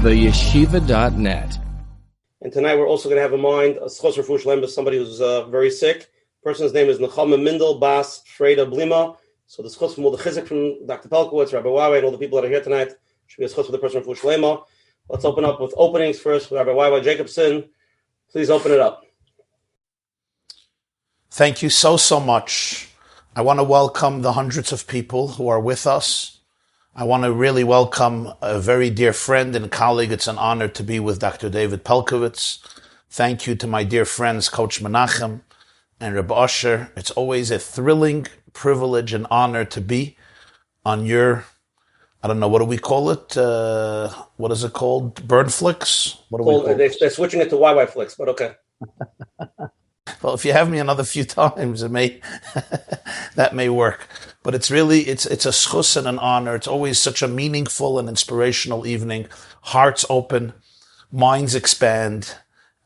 www.theyeshiva.net. And tonight we're also going to have in mind a schos refuah shlema, somebody who's very sick. The person's name is Nechama Mindel Bas Freda Blima. So the schos from all the chizik from Dr. Pelkowitz, Rabbi Wawa, and all the people that are here tonight should be a schos for the person refuah shlema. Let's open up with openings first with Rabbi Wawa Jacobson. Please open it up. Thank you so much. I want to welcome the hundreds of people who are with us. I want to really welcome a very dear friend and colleague. It's an honor to be with Dr. David Pelkowitz. Thank you to my dear friends, Coach Menachem and Reb Asher. It's always a thrilling privilege and honor to be on your, I don't know, what do we call it? What is it called? Burn Flicks? What do we call it? They're switching it to YY Flicks, but okay. Well, if you have me another few times, it may that may work. But it's a schus and an honor. It's always such a meaningful and inspirational evening. Hearts open, minds expand,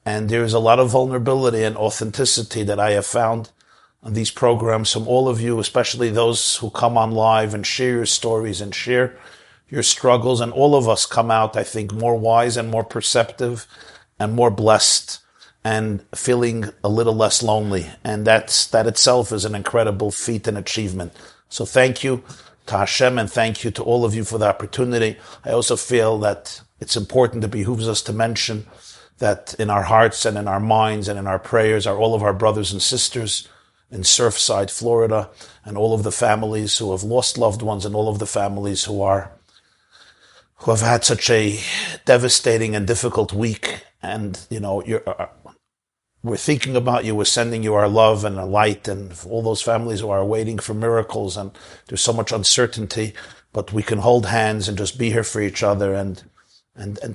and there's a lot of vulnerability and authenticity that I have found on these programs from all of you, especially those who come on live and share your stories and share your struggles. And all of us come out, I think, more wise and more perceptive and more blessed and feeling a little less lonely. And that itself is an incredible feat and achievement. So thank you to Hashem and thank you to all of you for the opportunity. I also feel that it's important, it behooves us to mention that in our hearts and in our minds and in our prayers are all of our brothers and sisters in Surfside, Florida, and all of the families who have lost loved ones and all of the families who have had such a devastating and difficult week. And, we're thinking about you, we're sending you our love and a light, and all those families who are waiting for miracles, and there's so much uncertainty, but we can hold hands and just be here for each other and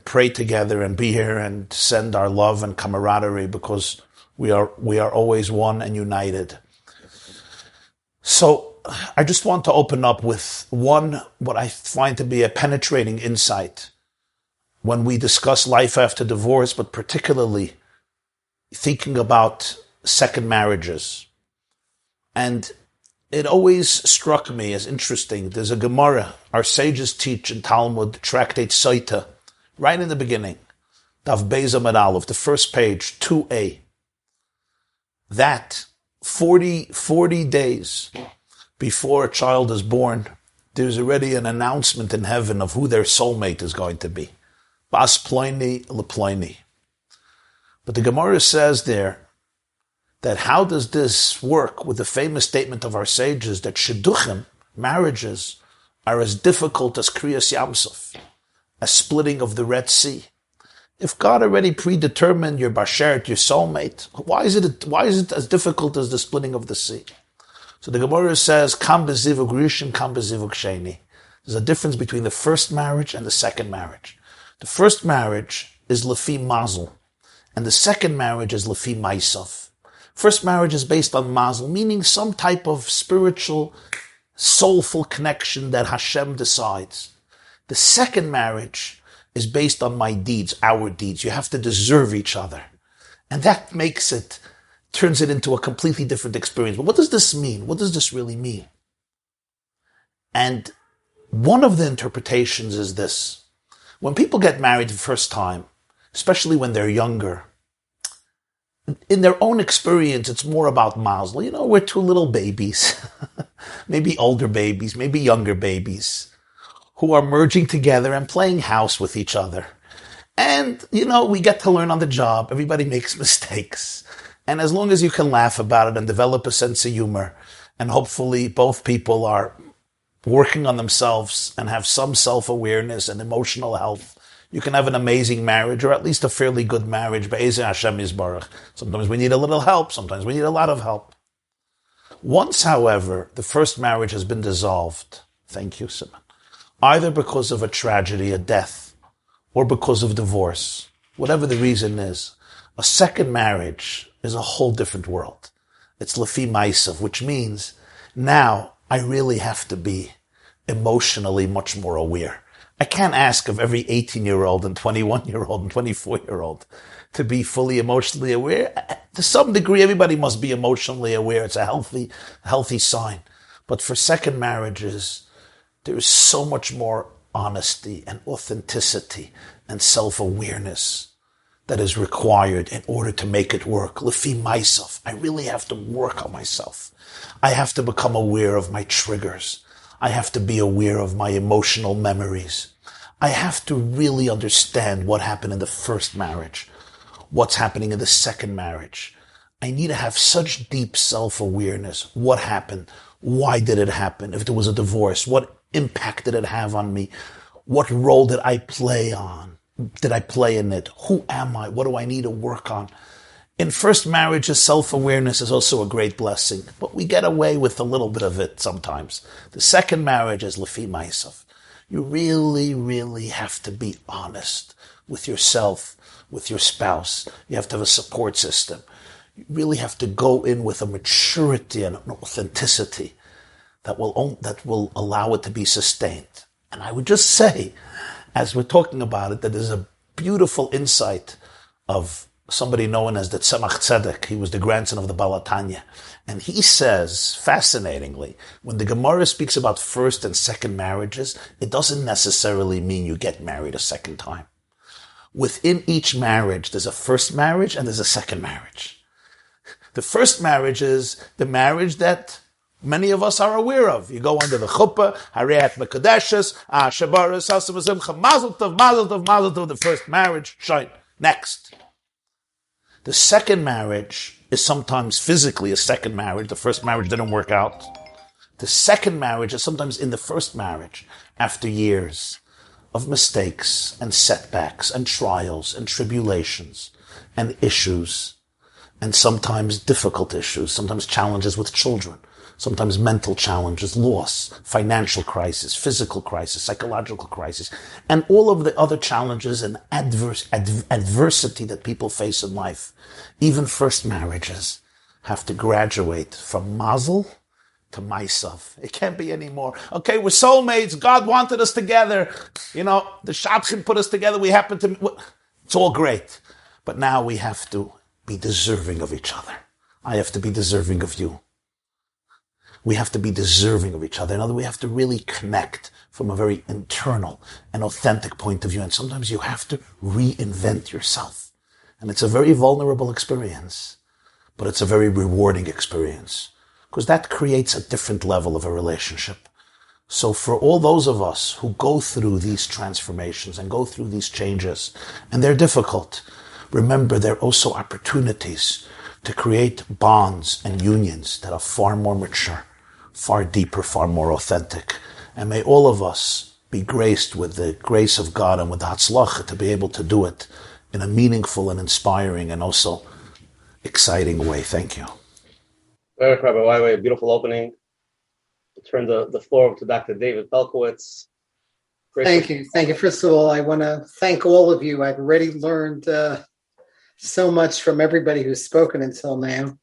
pray together and be here and send our love and camaraderie, because we are always one and united. So I just want to open up with what I find to be a penetrating insight when we discuss life after divorce, but particularly thinking about second marriages. And it always struck me as interesting. There's a Gemara our sages teach in Talmud, Tractate Soita, right in the beginning, Daf Beis Amud Aleph, the first page, 2a, that 40 days before a child is born, there's already an announcement in heaven of who their soulmate is going to be. Bas ploini leploini. But the Gemara says there that how does this work with the famous statement of our sages that shidduchim, marriages, are as difficult as Kriyas Yamsuf, a splitting of the Red Sea? If God already predetermined your bashert, your soulmate, why is it as difficult as the splitting of the sea? So the Gemara says, Kam bezivug rishon, kam bezivug sheni. There's a difference between the first marriage and the second marriage. The first marriage is lefi mazel, and the second marriage is lefi ma'asav. First marriage is based on mazel, meaning some type of spiritual, soulful connection that Hashem decides. The second marriage is based on my deeds, our deeds. You have to deserve each other. And that turns it into a completely different experience. But what does this mean? What does this really mean? And one of the interpretations is this. When people get married the first time, especially when they're younger, in their own experience, it's more about mazel. We're two little babies, maybe older babies, maybe younger babies, who are merging together and playing house with each other. And, we get to learn on the job. Everybody makes mistakes. And as long as you can laugh about it and develop a sense of humor, and hopefully both people are working on themselves and have some self-awareness and emotional health, you can have an amazing marriage, or at least a fairly good marriage. Be'ezeh Hashem Yisbarach. Sometimes we need a little help. Sometimes we need a lot of help. Once, however, the first marriage has been dissolved, thank you, Simon, either because of a tragedy, a death, or because of divorce, whatever the reason is, a second marriage is a whole different world. It's lefi ma'asav, which means now I really have to be emotionally much more aware. I can't ask of every 18-year-old and 21-year-old and 24-year-old to be fully emotionally aware. To some degree, everybody must be emotionally aware. It's a healthy sign. But for second marriages, there is so much more honesty and authenticity and self-awareness that is required in order to make it work. Lefi myself, I really have to work on myself. I have to become aware of my triggers. I have to be aware of my emotional memories. I have to really understand what happened in the first marriage, what's happening in the second marriage. I need to have such deep self-awareness. What happened? Why did it happen? If there was a divorce, what impact did it have on me? What role did I play in it? Who am I? What do I need to work on? In first marriages, self-awareness is also a great blessing, but we get away with a little bit of it sometimes. The second marriage is lefi ma'asav. You really, really have to be honest with yourself, with your spouse. You have to have a support system. You really have to go in with a maturity and an authenticity that will allow it to be sustained. And I would just say, as we're talking about it, that there's a beautiful insight of somebody known as the Tzemach Tzedek. He was the grandson of the Baal HaTanya. And he says, fascinatingly, when the Gemara speaks about first and second marriages, it doesn't necessarily mean you get married a second time. Within each marriage, there's a first marriage and there's a second marriage. The first marriage is the marriage that many of us are aware of. You go under the chuppah, Harayat Mekadeshes, Shabaras, Hasamazimcha, Mazel Tov, Mazel Tov, Mazel Tov, the first marriage, shine. Next. The second marriage is sometimes physically a second marriage. The first marriage didn't work out. The second marriage is sometimes in the first marriage after years of mistakes and setbacks and trials and tribulations and issues and sometimes difficult issues, sometimes challenges with children, sometimes mental challenges, loss, financial crisis, physical crisis, psychological crisis, and all of the other challenges and adversity that people face in life. Even first marriages have to graduate from mazel to myself. It can't be any more. Okay, we're soulmates. God wanted us together. You know, the Shadchan put us together. We happen to... It's all great. But now we have to be deserving of each other. I have to be deserving of you. We have to be deserving of each other. In other words, we have to really connect from a very internal and authentic point of view. And sometimes you have to reinvent yourself. And it's a very vulnerable experience, but it's a very rewarding experience because that creates a different level of a relationship. So for all those of us who go through these transformations and go through these changes, and they're difficult, remember they're also opportunities to create bonds and unions that are far more mature, far deeper, far more authentic. And may all of us be graced with the grace of God and with the Hatzlacha to be able to do it in a meaningful and inspiring and also exciting way. Thank you. Rabbi Waiway, a beautiful opening. I'll turn the floor over to Dr. David Pelkowitz. Thank you. Thank you. First of all, I want to thank all of you. I've already learned so much from everybody who's spoken until now,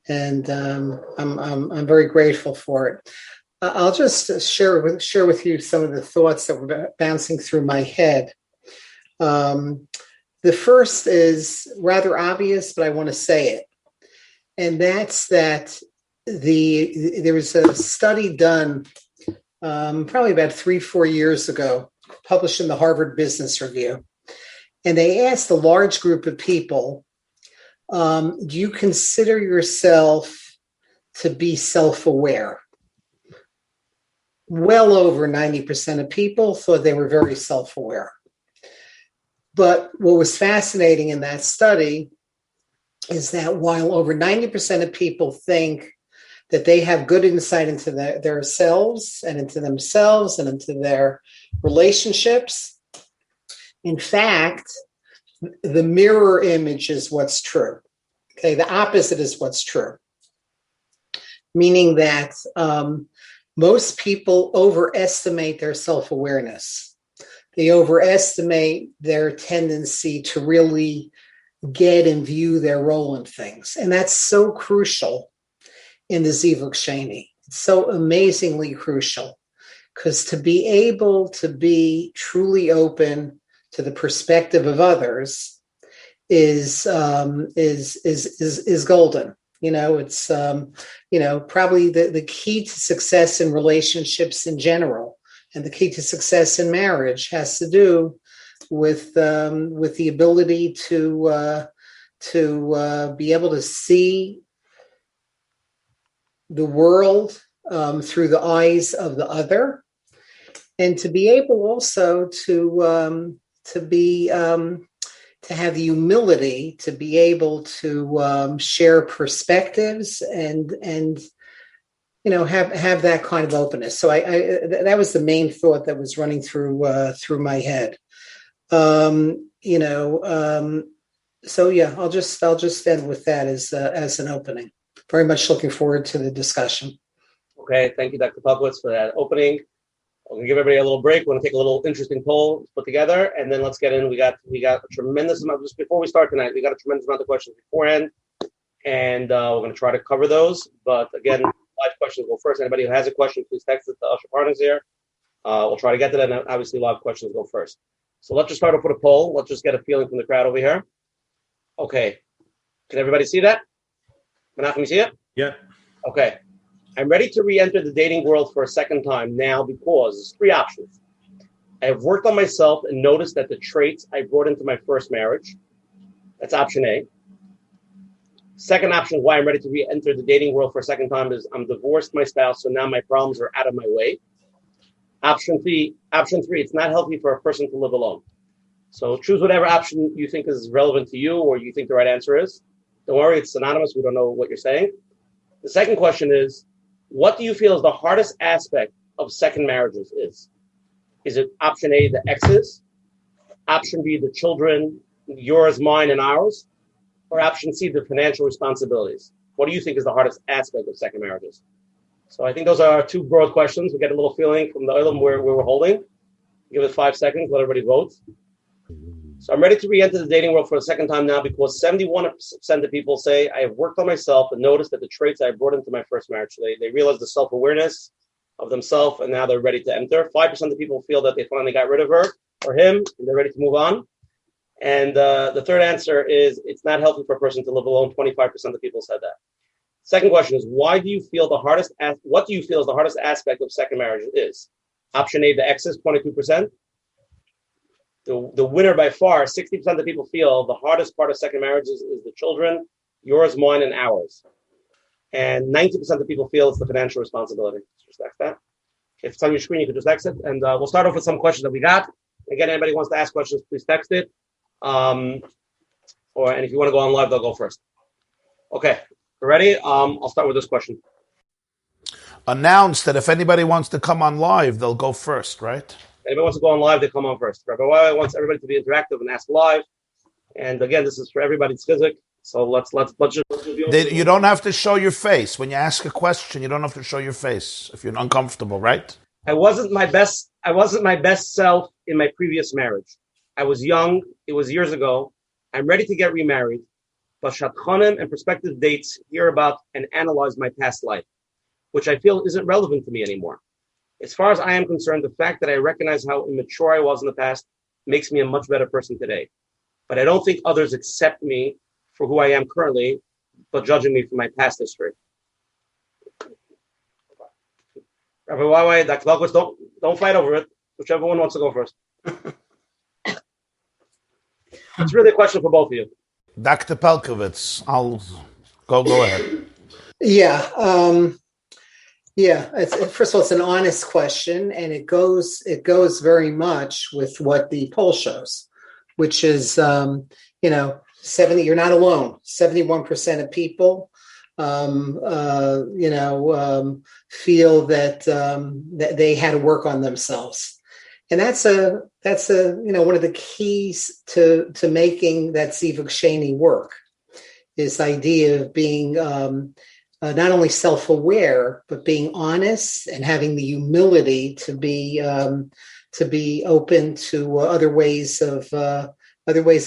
and I'm very grateful for it. I'll just share with you some of the thoughts that were bouncing through my head. The first is rather obvious, but I want to say it, and that's that there was a study done probably about 3-4 years ago, published in the Harvard Business Review. And they asked a large group of people, do you consider yourself to be self-aware? Well over 90% of people thought they were very self-aware. But what was fascinating in that study is that while over 90% of people think that they have good insight into their selves and into themselves and into their relationships, in fact, the mirror image is what's true. Okay, the opposite is what's true. Meaning that most people overestimate their self-awareness. They overestimate their tendency to really get and view their role in things. And that's so crucial in the Zivug Sheni. It's so amazingly crucial because to be able to be truly open to the perspective of others is golden. You know, it's probably the key to success in relationships in general. And the key to success in marriage has to do with the ability to be able to see the world through the eyes of the other, and to be able also to have the humility to be able to share perspectives and have that kind of openness. So I that was the main thought that was running through my head. So yeah, I'll just end with that as an opening. Very much looking forward to the discussion. Okay, thank you, Dr. Pupkowitz, for that opening. I'm going to give everybody a little break. We're going to take a little interesting poll put together, and then let's get in. We got a tremendous amount, just before we start tonight, we got a tremendous amount of questions beforehand, and we're going to try to cover those. But again, live questions go first. Anybody who has a question, please text it to Usher Partners here. We'll try to get to that, and obviously live questions go first. So let's just start off with a poll. Let's just get a feeling from the crowd over here. Okay. Can everybody see that? Menachem, you see it? Yeah. Okay. I'm ready to re-enter the dating world for a second time now because there's three options. I have worked on myself and noticed that the traits I brought into my first marriage. That's option A. Second option why I'm ready to re-enter the dating world for a second time is I'm divorced my spouse, so now my problems are out of my way. Option three, it's not healthy for a person to live alone. So choose whatever option you think is relevant to you or you think the right answer is. Don't worry, it's anonymous. We don't know what you're saying. The second question is, what do you feel is the hardest aspect of second marriages is? Is it option A, the exes? Option B, the children, yours, mine, and ours? Or option C, the financial responsibilities? What do you think is the hardest aspect of second marriages? So I think those are our two broad questions. We get a little feeling from the item where we're holding. Give it 5 seconds, let everybody vote. So I'm ready to re-enter the dating world for a second time now because 71% of people say, I have worked on myself and noticed that the traits I brought into my first marriage, they realize the self-awareness of themselves and now they're ready to enter. 5% of people feel that they finally got rid of her or him and they're ready to move on. And the third answer is it's not healthy for a person to live alone. 25% of people said that. Second question is, what do you feel is the hardest aspect of second marriage is? Option A, the exes, 22%. The winner by far, 60% of people feel the hardest part of second marriage is the children, yours, mine, and ours. And 90% of people feel it's the financial responsibility. Just text that. If it's on your screen, you can just text it. And we'll start off with some questions that we got. Again, anybody who wants to ask questions, please text it. And if you want to go on live, they'll go first. Okay, we're ready? I'll start with this question. Announce that if anybody wants to come on live, they'll go first, right? Anybody wants to go on live, they come on first. Rabbi Wai wants everybody to be interactive and ask live. And again, this is for everybody's chizik. So let's just. You don't have to show your face when you ask a question. You don't have to show your face if you're uncomfortable, right? I wasn't my best self in my previous marriage. I was young. It was years ago. I'm ready to get remarried. But Shatchanim and prospective dates hear about and analyze my past life, which I feel isn't relevant to me anymore. As far as I am concerned, the fact that I recognize how immature I was in the past makes me a much better person today. But I don't think others accept me for who I am currently, but judging me for my past history. Rabbi Wai, Dr. Pupkowitz, don't fight over it. Whichever one wants to go first. It's really a question for both of you. Dr. Pupkowitz, I'll go ahead. Yeah. First of all, it's an honest question, and it goes very much with what the poll shows, which is 70. You're not alone. 71% of people, feel that they had to work on themselves, and that's one of the keys to making that Zivug Sheni work. This idea of being not only self-aware, but being honest and having the humility to be open to other ways of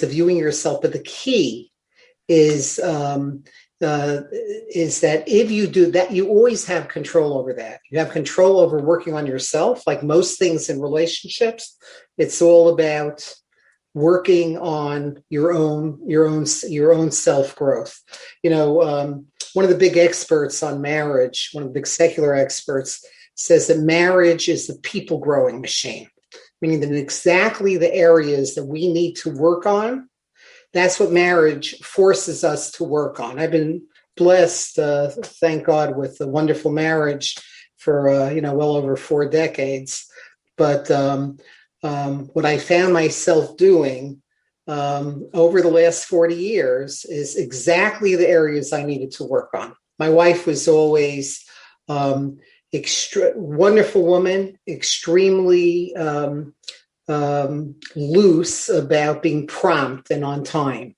viewing yourself. But the key is that if you do that, you always have control over that. You have control over working on yourself. Like most things in relationships, it's all about working on your own self-growth. One of the big experts on marriage, one of the big secular experts, says that marriage is the people growing machine, meaning that exactly the areas that we need to work on, that's what marriage forces us to work on. I've been blessed, thank God, with a wonderful marriage for well over 4 decades. But what I found myself doing over the last 40 years is exactly the areas I needed to work on. My wife was always wonderful woman, extremely loose about being prompt and on time.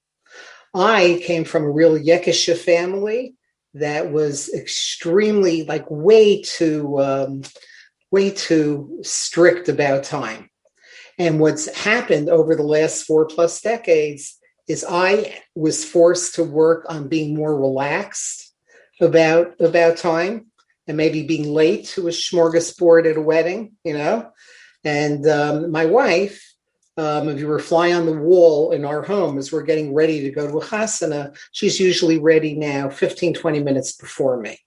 I came from a real Yekisha family that was extremely, way too strict about time. And what's happened over the last 4+ decades is I was forced to work on being more relaxed about time, and maybe being late to a smorgasbord at a wedding, And my wife, if you were fly on the wall in our home as we're getting ready to go to a chasana, she's usually ready now 15, 20 minutes before me,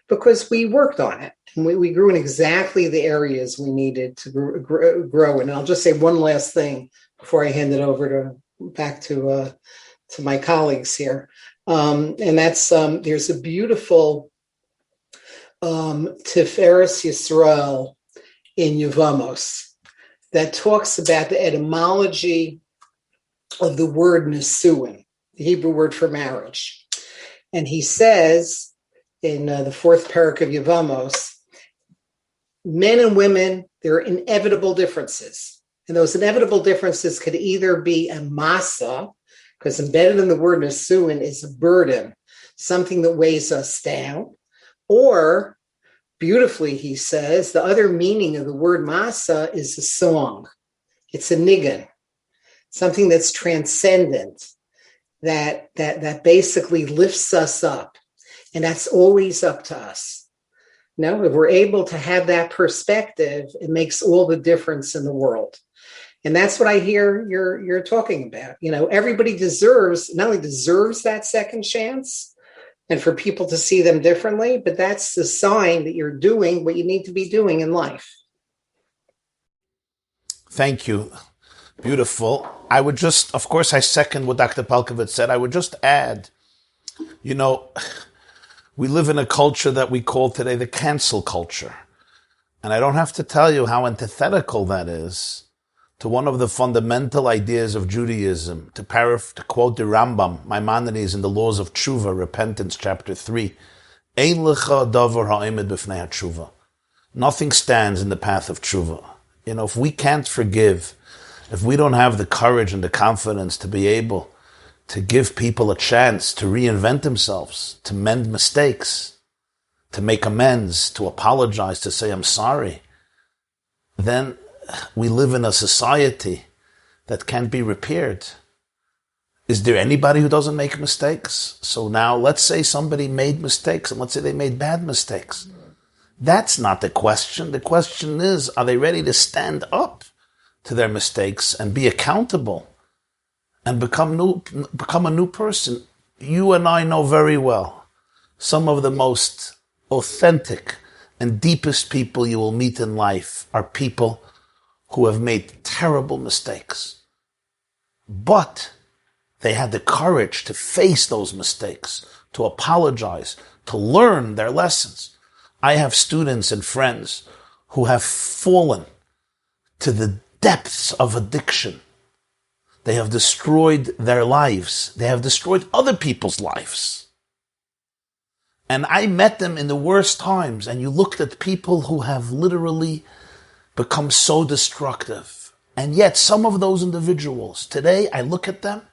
because we worked on it. And we grew in exactly the areas we needed to grow in. And I'll just say one last thing before I hand it back to my colleagues here. And that's, there's a beautiful Tiferes Yisrael in Yevamos that talks about the etymology of the word Nesuin, the Hebrew word for marriage. And he says in the 4th parak of Yevamos, men and women, there are inevitable differences. And those inevitable differences could either be a masa, because embedded in the word Nesuin is a burden, something that weighs us down, or beautifully, he says, the other meaning of the word masa is a song. It's a nigun, something that's transcendent, that basically lifts us up. And that's always up to us. If we're able to have that perspective, it makes all the difference in the world. And that's what I hear you're talking about. Everybody not only deserves that second chance, and for people to see them differently, but that's the sign that you're doing what you need to be doing in life. Thank you. Beautiful. I would just, of course, I second what Dr. Palkovitz said. I would just add, we live in a culture that we call today the cancel culture. And I don't have to tell you how antithetical that is to one of the fundamental ideas of Judaism. To quote the Rambam, Maimonides in the Laws of Tshuva, Repentance, chapter 3, Ein lecha davar ha'omed b'fnei ha'tshuva. Nothing stands in the path of tshuva. If we can't forgive, if we don't have the courage and the confidence to be able to give people a chance to reinvent themselves, to mend mistakes, to make amends, to apologize, to say, I'm sorry, then we live in a society that can't be repaired. Is there anybody who doesn't make mistakes? So now let's say somebody made mistakes, and let's say they made bad mistakes. That's not the question. The question is, are they ready to stand up to their mistakes and be accountable and become a new person? You and I know very well some of the most authentic and deepest people you will meet in life are people who have made terrible mistakes. But they had the courage to face those mistakes, to apologize, to learn their lessons. I have students and friends who have fallen to the depths of addiction. They have destroyed their lives. They have destroyed other people's lives. And I met them in the worst times, and you looked at people who have literally become so destructive. And yet some of those individuals, today I look at them,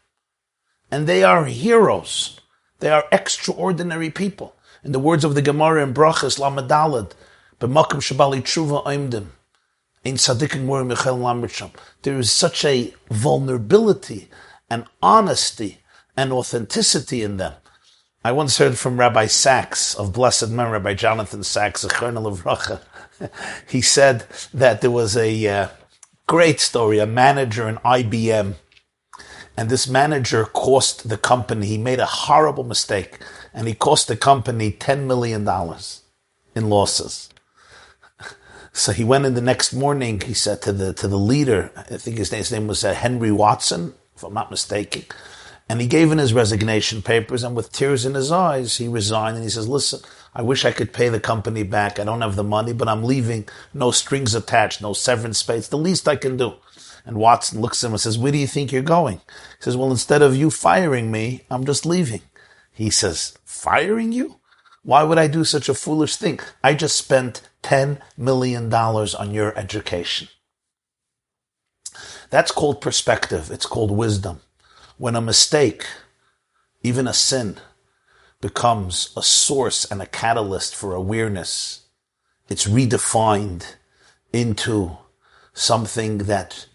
and they are heroes. They are extraordinary people. In the words of the Gemara in Brachas, Lamed Daled, B'makom shebali tshuva oimdim, ein tzadikin morim Michal Lamrit. There is such a vulnerability and honesty and authenticity in them. I once heard from Rabbi Sachs of blessed memory, Rabbi Jonathan Sachs, Zechrona Livracha. He said that there was a great story, a manager in IBM, and this manager cost the company, he made a horrible mistake, and he cost the company $10 million in losses. So he went in the next morning, he said to the leader, I think his name was Henry Watson, if I'm not mistaken, and he gave in his resignation papers, and with tears in his eyes, he resigned, and he says, listen, I wish I could pay the company back. I don't have the money, but I'm leaving. No strings attached, no severance pay. It's the least I can do. And Watson looks at him and says, where do you think you're going? He says, well, instead of you firing me, I'm just leaving. He says, firing you? Why would I do such a foolish thing? I just spent $10 million on your education. That's called perspective. It's called wisdom. When a mistake, even a sin, becomes a source and a catalyst for awareness, it's redefined into something that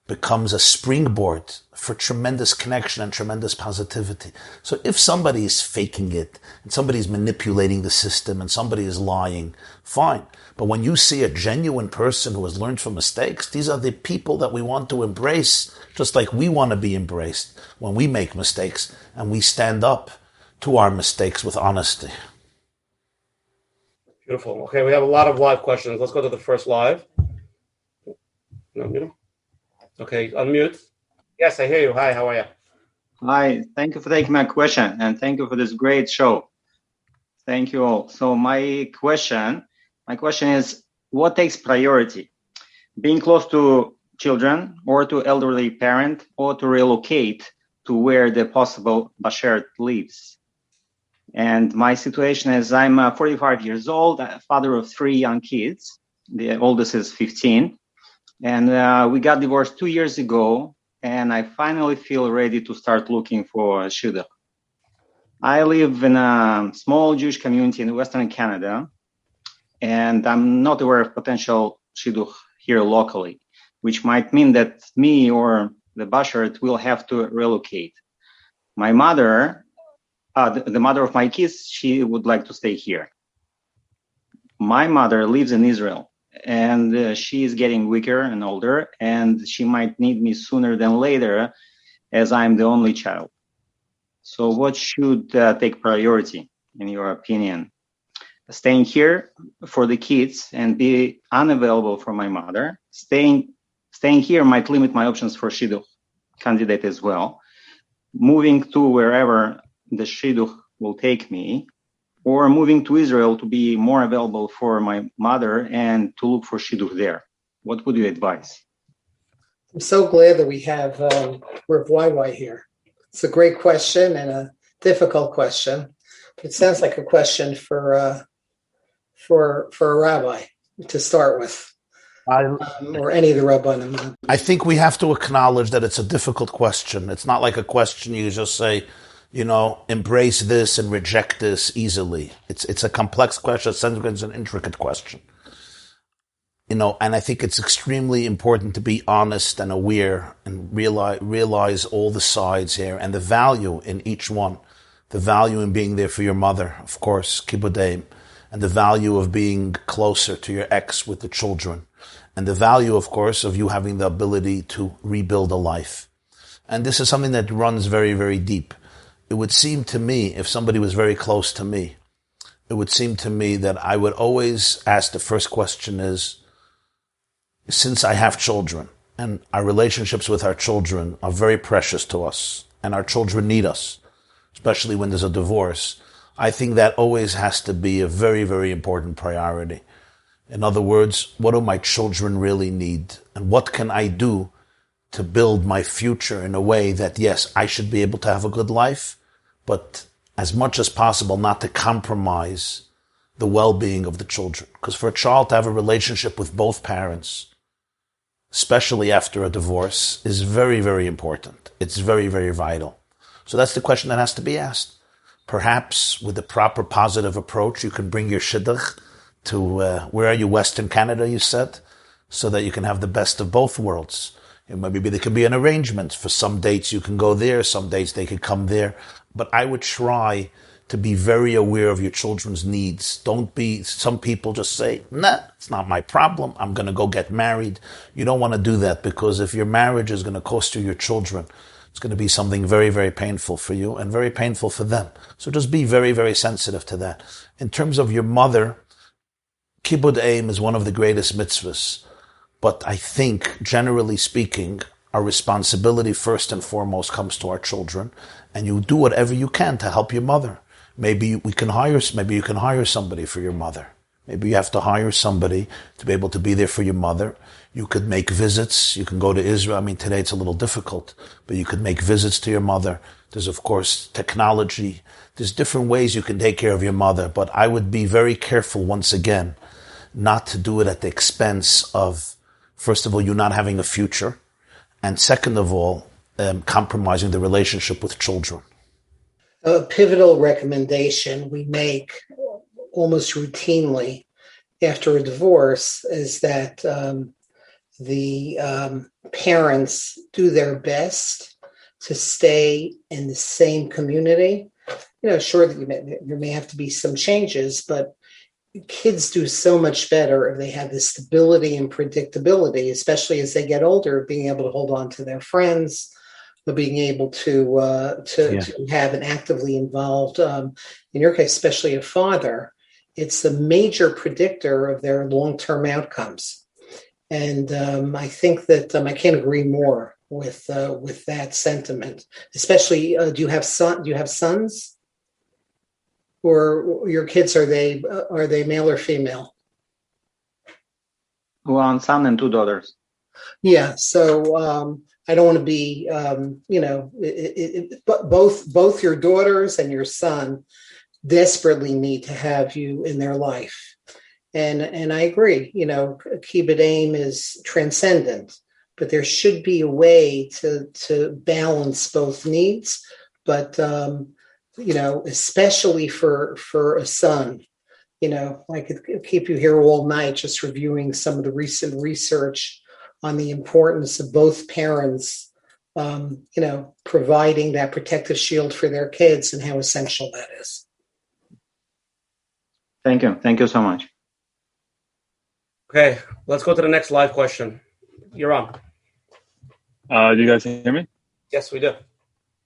becomes a springboard for tremendous connection and tremendous positivity. So if somebody is faking it, and somebody is manipulating the system, and somebody is lying, fine. But when you see a genuine person who has learned from mistakes, these are the people that we want to embrace, just like we want to be embraced when we make mistakes, and we stand up to our mistakes with honesty. Beautiful. Okay, we have a lot of live questions. Let's go to the first live. No, okay, unmute. Yes, I hear you. Hi, how are you? Hi, thank you for taking my question, and thank you for this great show. Thank you all. So my question is, what takes priority? Being close to children, or to elderly parent, or to relocate to where the possible Bashert lives? And my situation is, I'm 45 years old, father of 3 young kids. The oldest is 15. And we got divorced 2 years ago, and I finally feel ready to start looking for a shidduch. I live in a small Jewish community in Western Canada, and I'm not aware of potential shidduch here locally, which might mean that me or the Bashert will have to relocate. My mother, the mother of my kids, she would like to stay here. My mother lives in Israel, and she is getting weaker and older, and she might need me sooner than later, as I'm the only child. So what should take priority, in your opinion? Staying here for the kids and be unavailable for my mother. Staying here might limit my options for shidduch candidate as well. Moving to wherever the shidduch will take me, or moving to Israel to be more available for my mother and to look for shidduch there. What would you advise? I'm so glad that we have Rav YY here. It's a great question and a difficult question. It sounds like a question for a rabbi to start with, or any of the rabbanim. I think we have to acknowledge that it's a difficult question. It's not like a question you just say, embrace this and reject this easily. It's a complex question. It's an intricate question. And I think it's extremely important to be honest and aware and realize all the sides here and the value in each one. The value in being there for your mother, of course, kibbudei, and the value of being closer to your ex with the children, and the value, of course, of you having the ability to rebuild a life. And this is something that runs very, very deep. It would seem to me, if somebody was very close to me, it would seem to me that I would always ask the first question is, since I have children, and our relationships with our children are very precious to us, and our children need us, especially when there's a divorce, I think that always has to be a very, very important priority. In other words, what do my children really need? And what can I do to build my future in a way that, yes, I should be able to have a good life, but as much as possible not to compromise the well-being of the children. Because for a child to have a relationship with both parents, especially after a divorce, is very, very important. It's very, very vital. So that's the question that has to be asked. Perhaps with the proper positive approach, you can bring your shidduch to, where are you, Western Canada, you said, so that you can have the best of both worlds. Maybe there could be an arrangement. For some dates you can go there, some dates they could come there. But I would try to be very aware of your children's needs. Some people just say, nah, it's not my problem. I'm going to go get married. You don't want to do that, because if your marriage is going to cost you your children, it's going to be something very, very painful for you and very painful for them. So just be very, very sensitive to that. In terms of your mother, Kibud aim is one of the greatest mitzvahs. But I think, generally speaking, our responsibility first and foremost comes to our children, and you do whatever you can to help your mother. Maybe you can hire somebody for your mother. Maybe you have to hire somebody to be able to be there for your mother. You could make visits. You can go to Israel. I mean, today it's a little difficult, but you could make visits to your mother. There's, of course, technology. There's different ways you can take care of your mother, but I would be very careful, once again, not to do it at the expense of, first of all, you not having a future, and second of all, compromising the relationship with children. A pivotal recommendation we make almost routinely after a divorce is that the parents do their best to stay in the same community. Sure, there may have to be some changes, but kids do so much better if they have the stability and predictability, especially as they get older, being able to hold on to their friends, being able to have an actively involved, in your case, especially a father. It's a major predictor of their long-term outcomes. And I think that I can't agree more with that sentiment. Especially, do you have sons? Or your kids, are they male or female? One son and two daughters. Yeah, so I don't want to be, both your daughters and your son desperately need to have you in their life. And I agree, kibbud aim is transcendent, but there should be a way to balance both needs. But, especially for a son, I could keep you here all night just reviewing some of the recent research on the importance of both parents, providing that protective shield for their kids and how essential that is. Thank you. Thank you so much. Okay, let's go to the next live question. You're on. Do you guys hear me? Yes, we do.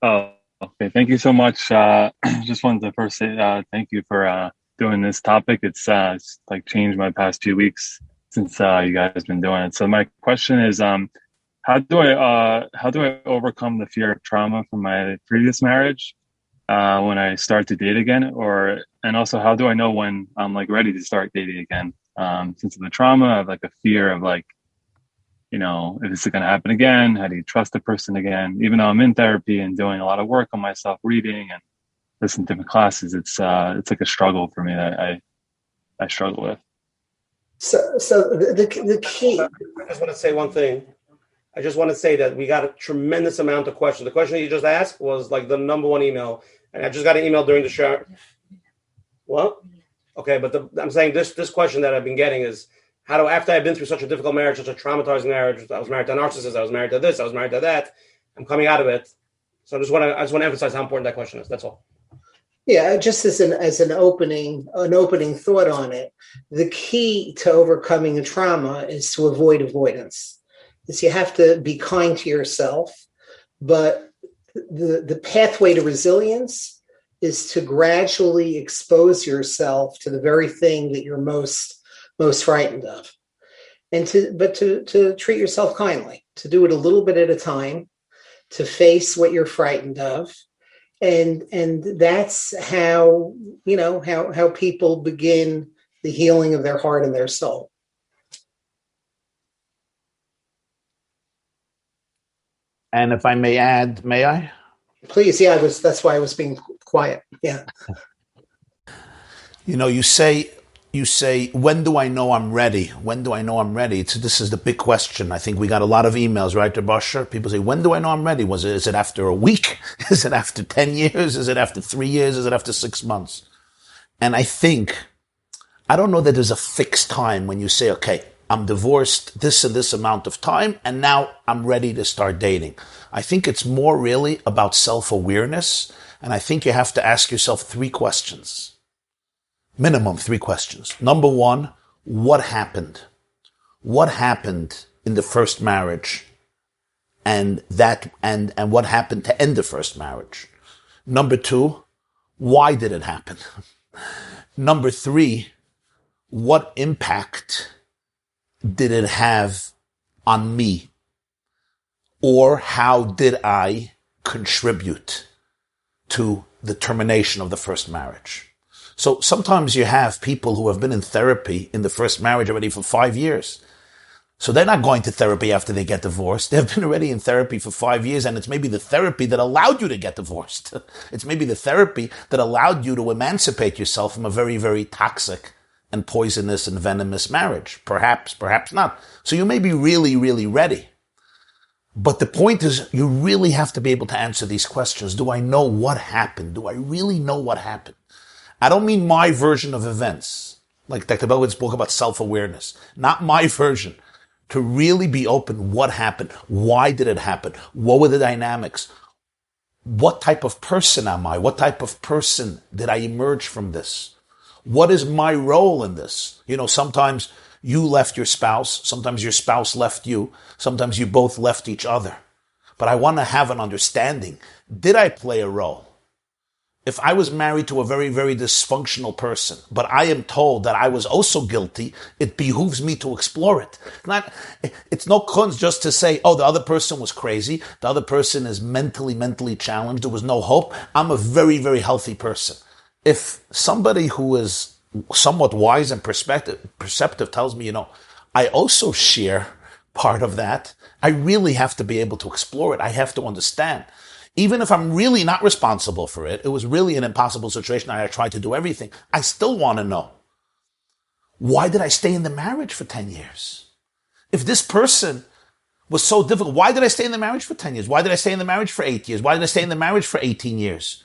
Oh, okay. Thank you so much. Just wanted to first say thank you for doing this topic. It's like changed my past 2 weeks since you guys have been doing it. So my question is, how do I overcome the fear of trauma from my previous marriage when I start to date again? And also, how do I know when I'm like ready to start dating again? Since of the trauma, I have like a fear of like, if this is going to happen again, how do you trust the person again? Even though I'm in therapy and doing a lot of work on myself, reading and listening to different classes, it's like a struggle for me that I struggle with. So the key. I just want to say one thing. I just want to say that we got a tremendous amount of questions. The question that you just asked was like the number one email, and I just got an email during the show. What? Okay, but I'm saying this question that I've been getting is, how do, after I've been through such a difficult marriage, such a traumatizing marriage, I was married to a narcissist, I was married to this, I was married to that, I'm coming out of it. So I just want to emphasize how important that question is. That's all. Yeah, just as an opening thought on it, the key to overcoming a trauma is to avoid avoidance. Is you have to be kind to yourself, but the pathway to resilience is to gradually expose yourself to the very thing that you're most frightened of, and to treat yourself kindly, to do it a little bit at a time, to face what you're frightened of. And that's how people begin the healing of their heart and their soul. And if I may add, may I? Please, yeah, that's why I was being quiet. Yeah. You say, when do I know I'm ready? When do I know I'm ready? This is the big question. I think we got a lot of emails, right, Basher? People say, when do I know I'm ready? Is it after a week? Is it after 10 years? Is it after 3 years? Is it after 6 months? And I don't know that there's a fixed time when you say, okay, I'm divorced this and this amount of time, and now I'm ready to start dating. I think it's more really about self-awareness, and I think you have to ask yourself 3 questions. Minimum 3 questions. Number 1, what happened? What happened in the first marriage? And what happened to end the first marriage? Number 2, why did it happen? Number 3, what impact did it have on me? Or how did I contribute to the termination of the first marriage? So sometimes you have people who have been in therapy in the first marriage already for 5 years. So they're not going to therapy after they get divorced. They've been already in therapy for 5 years, and it's maybe the therapy that allowed you to get divorced. It's maybe the therapy that allowed you to emancipate yourself from a very, very toxic and poisonous and venomous marriage. Perhaps, perhaps not. So you may be really, really ready. But the point is, you really have to be able to answer these questions. Do I know what happened? Do I really know what happened? I don't mean my version of events, like Dr. Belwitz spoke about self-awareness. Not my version. To really be open, what happened? Why did it happen? What were the dynamics? What type of person am I? What type of person did I emerge from this? What is my role in this? You know, sometimes you left your spouse, sometimes your spouse left you, sometimes you both left each other. But I want to have an understanding. Did I play a role? If I was married to a very, very dysfunctional person, but I am told that I was also guilty, it behooves me to explore it. It's no kunst just to say, oh, the other person was crazy, the other person is mentally challenged, there was no hope. I'm a very, very healthy person. If somebody who is somewhat wise and perceptive tells me, you know, I also share part of that, I really have to be able to explore it. I have to understand. Even if I'm really not responsible for it, it was really an impossible situation, I tried to do everything, I still want to know. Why did I stay in the marriage for 10 years? If this person was so difficult, why did I stay in the marriage for 10 years? Why did I stay in the marriage for 8 years? Why did I stay in the marriage for 18 years?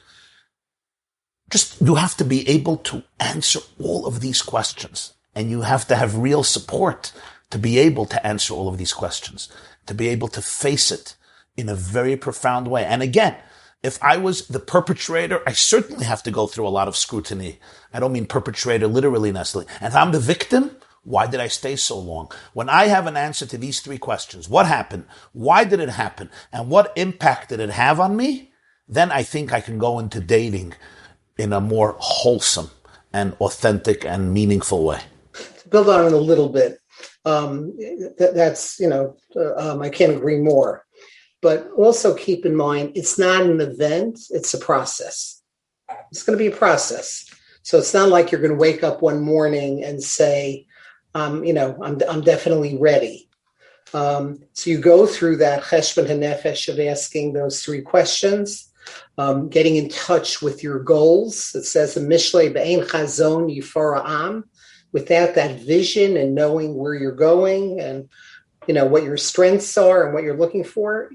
Just, you have to be able to answer all of these questions. And you have to have real support to be able to answer all of these questions, to be able to face it in a very profound way. And again, if I was the perpetrator, I certainly have to go through a lot of scrutiny. I don't mean perpetrator literally necessarily. And if I'm the victim, why did I stay so long? When I have an answer to these 3 questions, what happened? Why did it happen? And what impact did it have on me? Then I think I can go into dating in a more wholesome and authentic and meaningful way. To build on it a little bit, that's, I can't agree more. But also keep in mind, it's not an event, it's a process. It's going to be a process. So it's not like you're going to wake up one morning and say, I'm definitely ready. So you go through that cheshbon hanefesh of asking those 3 questions, getting in touch with your goals. It says in Mishlei, be'ein chazon yifara am. Without that vision and knowing where you're going and what your strengths are and what you're looking for,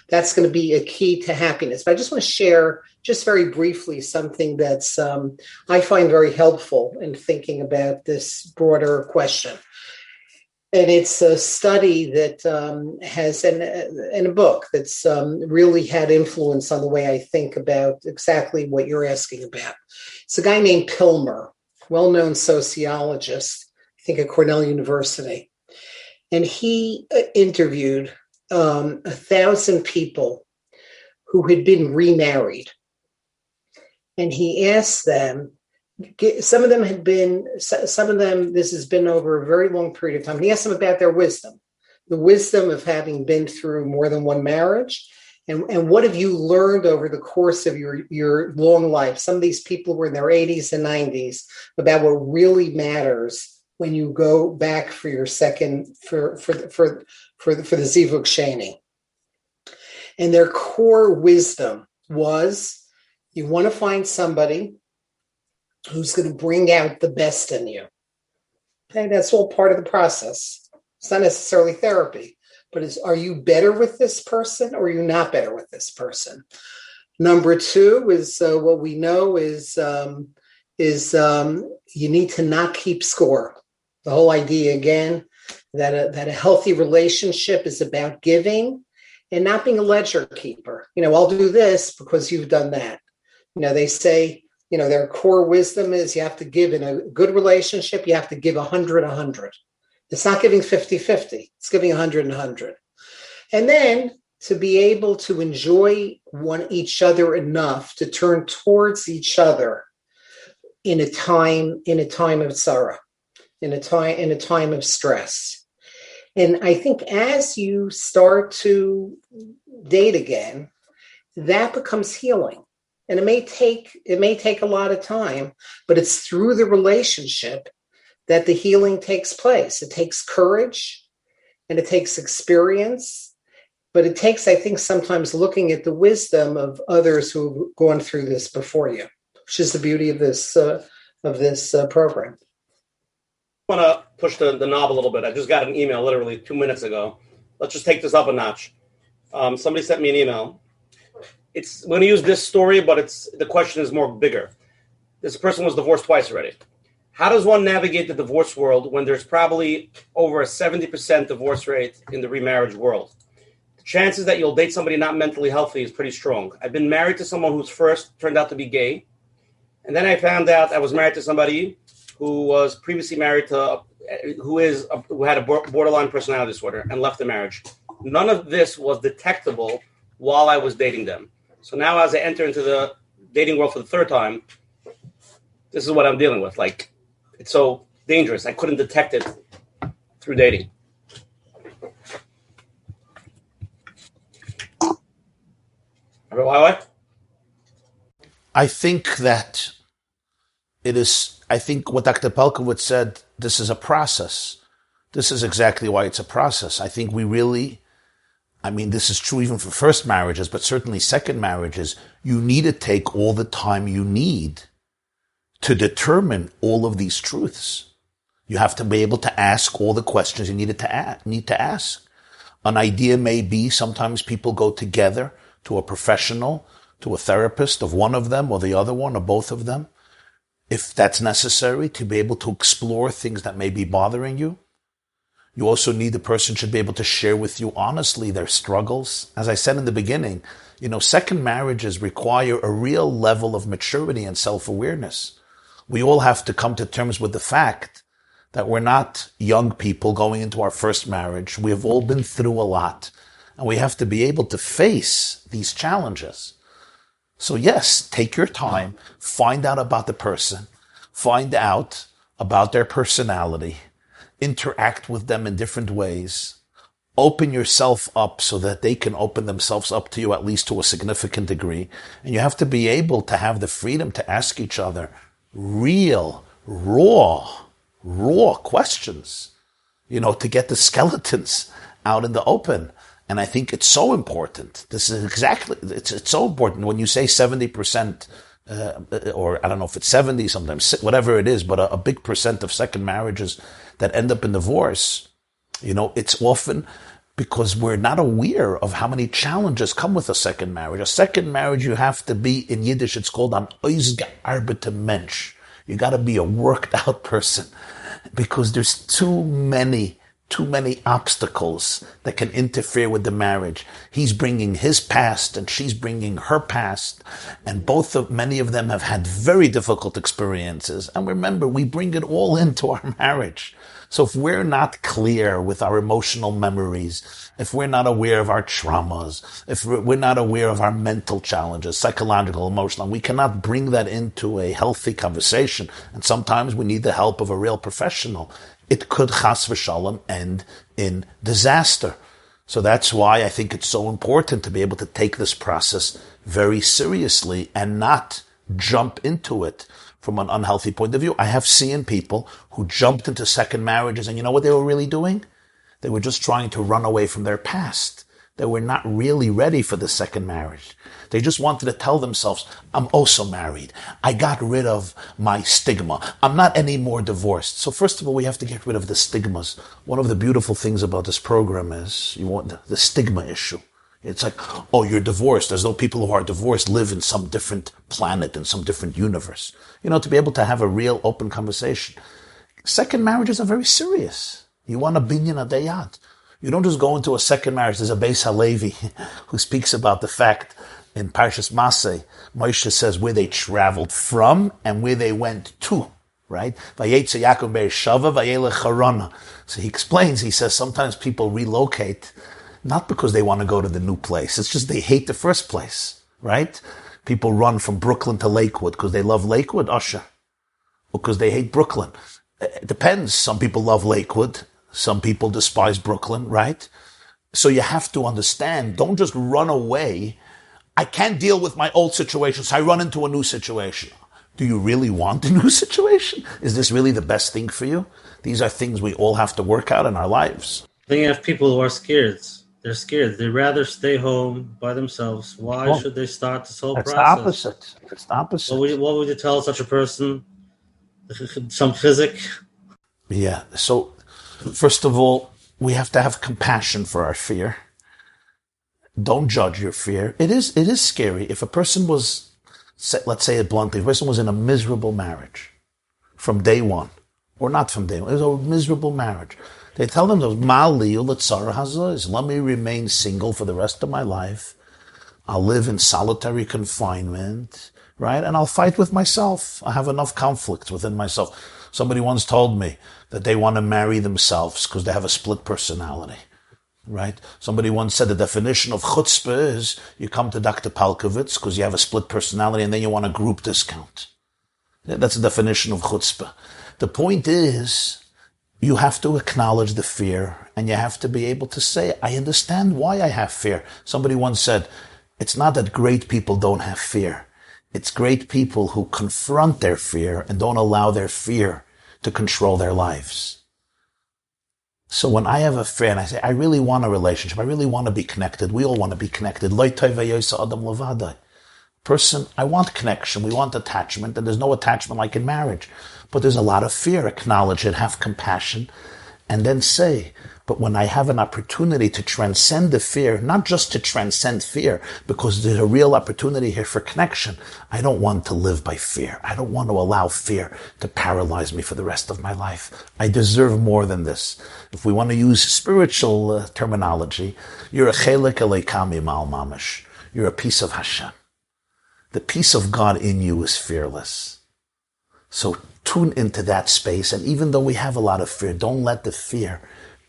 that's going to be a key to happiness. But I just want to share just very briefly something that's I find very helpful in thinking about this broader question. And it's a study that has in a book that's really had influence on the way I think about exactly what you're asking about. It's a guy named Pilmer, well-known sociologist, I think at Cornell University. And he interviewed 1,000 people who had been remarried. And he asked them, this has been over a very long period of time. He asked them about their wisdom, the wisdom of having been through more than one marriage. And what have you learned over the course of your long life? Some of these people were in their 80s and 90s about what really matters when you go back for your second, for the Zivug Sheni. And their core wisdom was, you want to find somebody who's going to bring out the best in you. Okay, that's all part of the process. It's not necessarily therapy, but are you better with this person or are you not better with this person? Number 2 is what we know is you need to not keep score. The whole idea, again, that a healthy relationship is about giving and not being a ledger keeper. I'll do this because you've done that. They say, their core wisdom is you have to give in a good relationship, you have to give 100. It's not giving 50-50. It's giving 100. And then to be able to enjoy each other enough to turn towards each other in a time of sorrow, in a time of stress. And I think as you start to date again, that becomes healing. And it may take a lot of time, but it's through the relationship that the healing takes place. It takes courage and it takes experience, but it takes, I think, sometimes looking at the wisdom of others who've gone through this before you, which is the beauty of this program. I want to push the knob a little bit. I just got an email literally 2 minutes ago. Let's just take this up a notch. Somebody sent me an email. We're going to use this story, but the question is more bigger. This person was divorced twice already. How does one navigate the divorce world when there's probably over a 70% divorce rate in the remarriage world? The chances that you'll date somebody not mentally healthy is pretty strong. I've been married to someone who's first turned out to be gay. And then I found out I was married to somebody who was previously married to, who had a borderline personality disorder and left the marriage. None of this was detectable while I was dating them. So now as I enter into the dating world for the third time, this is what I'm dealing with. Like, it's so dangerous. I couldn't detect it through dating. Why? I think that I think what Dr. Pelkowitz said, this is a process. This is exactly why it's a process. I think this is true even for first marriages, but certainly second marriages, you need to take all the time you need to determine all of these truths. You have to be able to ask all the questions you need to ask. An idea may be sometimes people go together to a professional, to a therapist of one of them or the other one or both of them, if that's necessary, to be able to explore things that may be bothering you. You also need the person should be able to share with you honestly their struggles. As I said in the beginning, second marriages require a real level of maturity and self-awareness. We all have to come to terms with the fact that we're not young people going into our first marriage. We have all been through a lot, and we have to be able to face these challenges. So yes, take your time, find out about the person, find out about their personality, interact with them in different ways, open yourself up so that they can open themselves up to you at least to a significant degree. And you have to be able to have the freedom to ask each other real, raw questions, to get the skeletons out in the open. And I think it's so important. It's so important. When you say 70%, or I don't know if it's 70, sometimes whatever it is, but a big percent of second marriages that end up in divorce, it's often because we're not aware of how many challenges come with a second marriage. A second marriage, you have to be, in Yiddish, it's called an ausgearbeiteter Mensch. You got to be a worked out person because there's too many obstacles that can interfere with the marriage. He's bringing his past and she's bringing her past, and many of them have had very difficult experiences. And remember, we bring it all into our marriage. So if we're not clear with our emotional memories, if we're not aware of our traumas, if we're not aware of our mental challenges, psychological, emotional, we cannot bring that into a healthy conversation. And sometimes we need the help of a real professional. It could, chas v'shalom, end in disaster. So that's why I think it's so important to be able to take this process very seriously and not jump into it from an unhealthy point of view. I have seen people who jumped into second marriages, and you know what they were really doing? They were just trying to run away from their past. They were not really ready for the second marriage. They just wanted to tell themselves, I'm also married. I got rid of my stigma. I'm not anymore divorced. So first of all, we have to get rid of the stigmas. One of the beautiful things about this program is you want the stigma issue. It's like, oh, you're divorced, as though people who are divorced live in some different planet, in some different universe. To be able to have a real open conversation. Second marriages are very serious. You want a binyan adayat. You don't just go into a second marriage. There's a Beis Halevi who speaks about the fact in Parshas Maseh, Moshe says where they traveled from and where they went to, right? Vayetze Yaakov be'eshava vayelech harana. So he explains, he says sometimes people relocate not because they want to go to the new place. It's just they hate the first place, right? People run from Brooklyn to Lakewood because they love Lakewood, Usher. because they hate Brooklyn. It depends. Some people love Lakewood. Some people despise Brooklyn, right? So you have to understand, don't just run away. I can't deal with my old situation, so I run into a new situation. Do you really want a new situation? Is this really the best thing for you? These are things we all have to work out in our lives. Then you have people who are scared. They're scared. They'd rather stay home by themselves. Why should they start this whole process? That's the opposite. What would you tell such a person? Some chizik? Yeah. So, first of all, we have to have compassion for our fear. Don't judge your fear. It is scary. If a person was, let's say it bluntly, if a person was in a miserable marriage from day one, or not from day one, it was a miserable marriage. They tell them, let me remain single for the rest of my life. I'll live in solitary confinement, right? And I'll fight with myself. I have enough conflicts within myself. Somebody once told me that they want to marry themselves because they have a split personality, right? Somebody once said the definition of chutzpah is you come to Dr. Palkovitz because you have a split personality and then you want a group discount. That's the definition of chutzpah. The point is, you have to acknowledge the fear and you have to be able to say, I understand why I have fear. Somebody once said, it's not that great people don't have fear. It's great people who confront their fear and don't allow their fear to control their lives. So when I have a fear and I say, I really want a relationship, I really want to be connected, we all want to be connected. Person, I want connection, we want attachment, and there's no attachment like in marriage. But there's a lot of fear. Acknowledge it, have compassion, and then say, but when I have an opportunity to transcend the fear, not just to transcend fear, because there's a real opportunity here for connection, I don't want to live by fear. I don't want to allow fear to paralyze me for the rest of my life. I deserve more than this. If we want to use spiritual terminology, you're a chelik eleikami mal mamash. You're a piece of Hashem. The peace of God in you is fearless. So tune into that space, and even though we have a lot of fear, don't let the fear